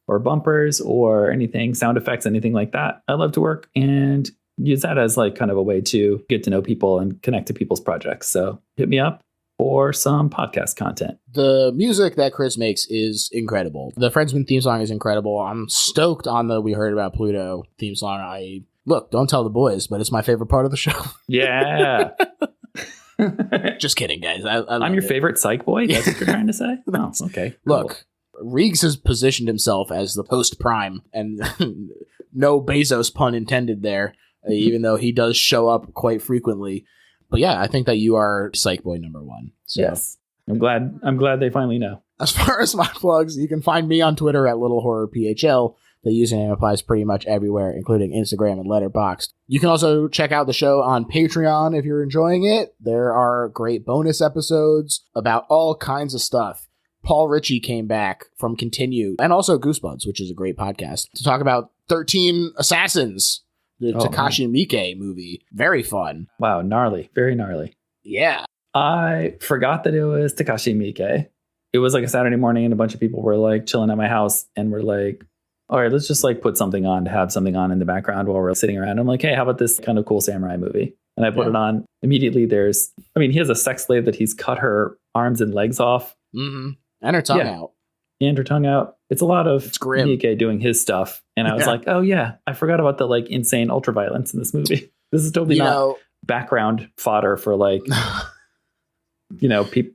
or bumpers or anything, sound effects, anything like that, I'd love to work and use that as kind of a way to get to know people and connect to people's projects. So hit me up for some podcast content. The music that Chris makes is incredible. The Friendsman theme song is incredible. I'm stoked on the We Heard About Pluto theme song. Look, don't tell the boys, but it's my favorite part of the show. Yeah. Just kidding, guys. I'm your favorite psych boy? That's what you're trying to say? No, okay. Look, Reegs has positioned himself as the post-prime, and no Bezos pun intended there, even though he does show up quite frequently. But yeah, I think that you are Psych Boy number one. So. Yes. I'm glad they finally know. As far as my plugs, you can find me on Twitter at LittleHorrorPHL. The username applies pretty much everywhere, including Instagram and Letterboxd. You can also check out the show on Patreon if you're enjoying it. There are great bonus episodes about all kinds of stuff. Paul Ritchie came back from Continue, and also Goosebuds, which is a great podcast, to talk about 13 Assassins, the Takashi Miike movie. Very fun. Wow, gnarly. Very gnarly. Yeah. I forgot that it was Takashi Miike. It was a Saturday morning and a bunch of people were chilling at my house and were all right, let's just put something on to have something on in the background while we're sitting around. I'm like, hey, how about this kind of cool samurai movie? And I put it on. Immediately he has a sex slave that he's cut her arms and legs off. Mm-hmm. And her tongue out. And her tongue out. It's a lot of Miike doing his stuff. And I was like, oh yeah, I forgot about the insane ultraviolence in this movie. This is totally not background fodder for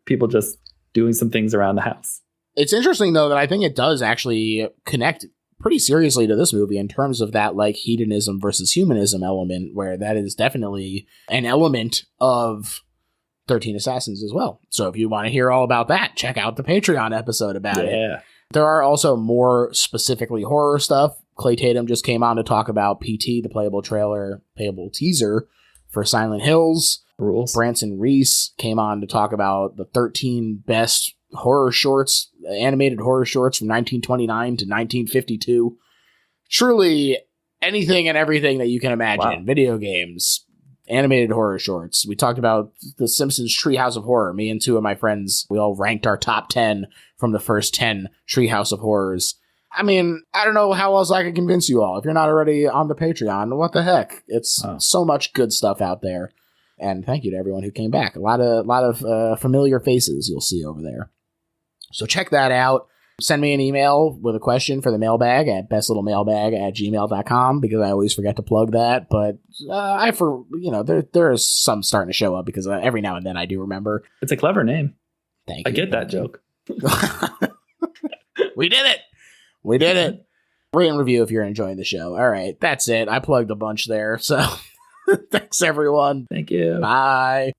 people just doing some things around the house. It's interesting though that I think it does actually connect pretty seriously to this movie in terms of that hedonism versus humanism element, where that is definitely an element of 13 Assassins as well. So if you want to hear all about that, check out the Patreon episode about it. There are also more specifically horror stuff. Clay Tatum just came on to talk about PT, the playable teaser for Silent Hills. Rules. Branson Reese came on to talk about the 13 best horror shorts, animated horror shorts from 1929 to 1952. Truly anything and everything that you can imagine. Wow. Video games, animated horror shorts. We talked about The Simpsons Treehouse of Horror. Me and two of my friends, we all ranked our top 10 from the first 10 Treehouse of Horrors. I mean, I don't know how else I could convince you all. If you're not already on the Patreon, what the heck? It's so much good stuff out there. And thank you to everyone who came back. A lot of familiar faces you'll see over there. So check that out. Send me an email with a question for the mailbag at bestlittlemailbag@gmail.com, because I always forget to plug that. But there is some starting to show up, because every now and then I do remember. It's a clever name. Thank you. I get that joke. We did it. We did it. Rate and review if you're enjoying the show. All right. That's it. I plugged a bunch there. So thanks, everyone. Thank you. Bye.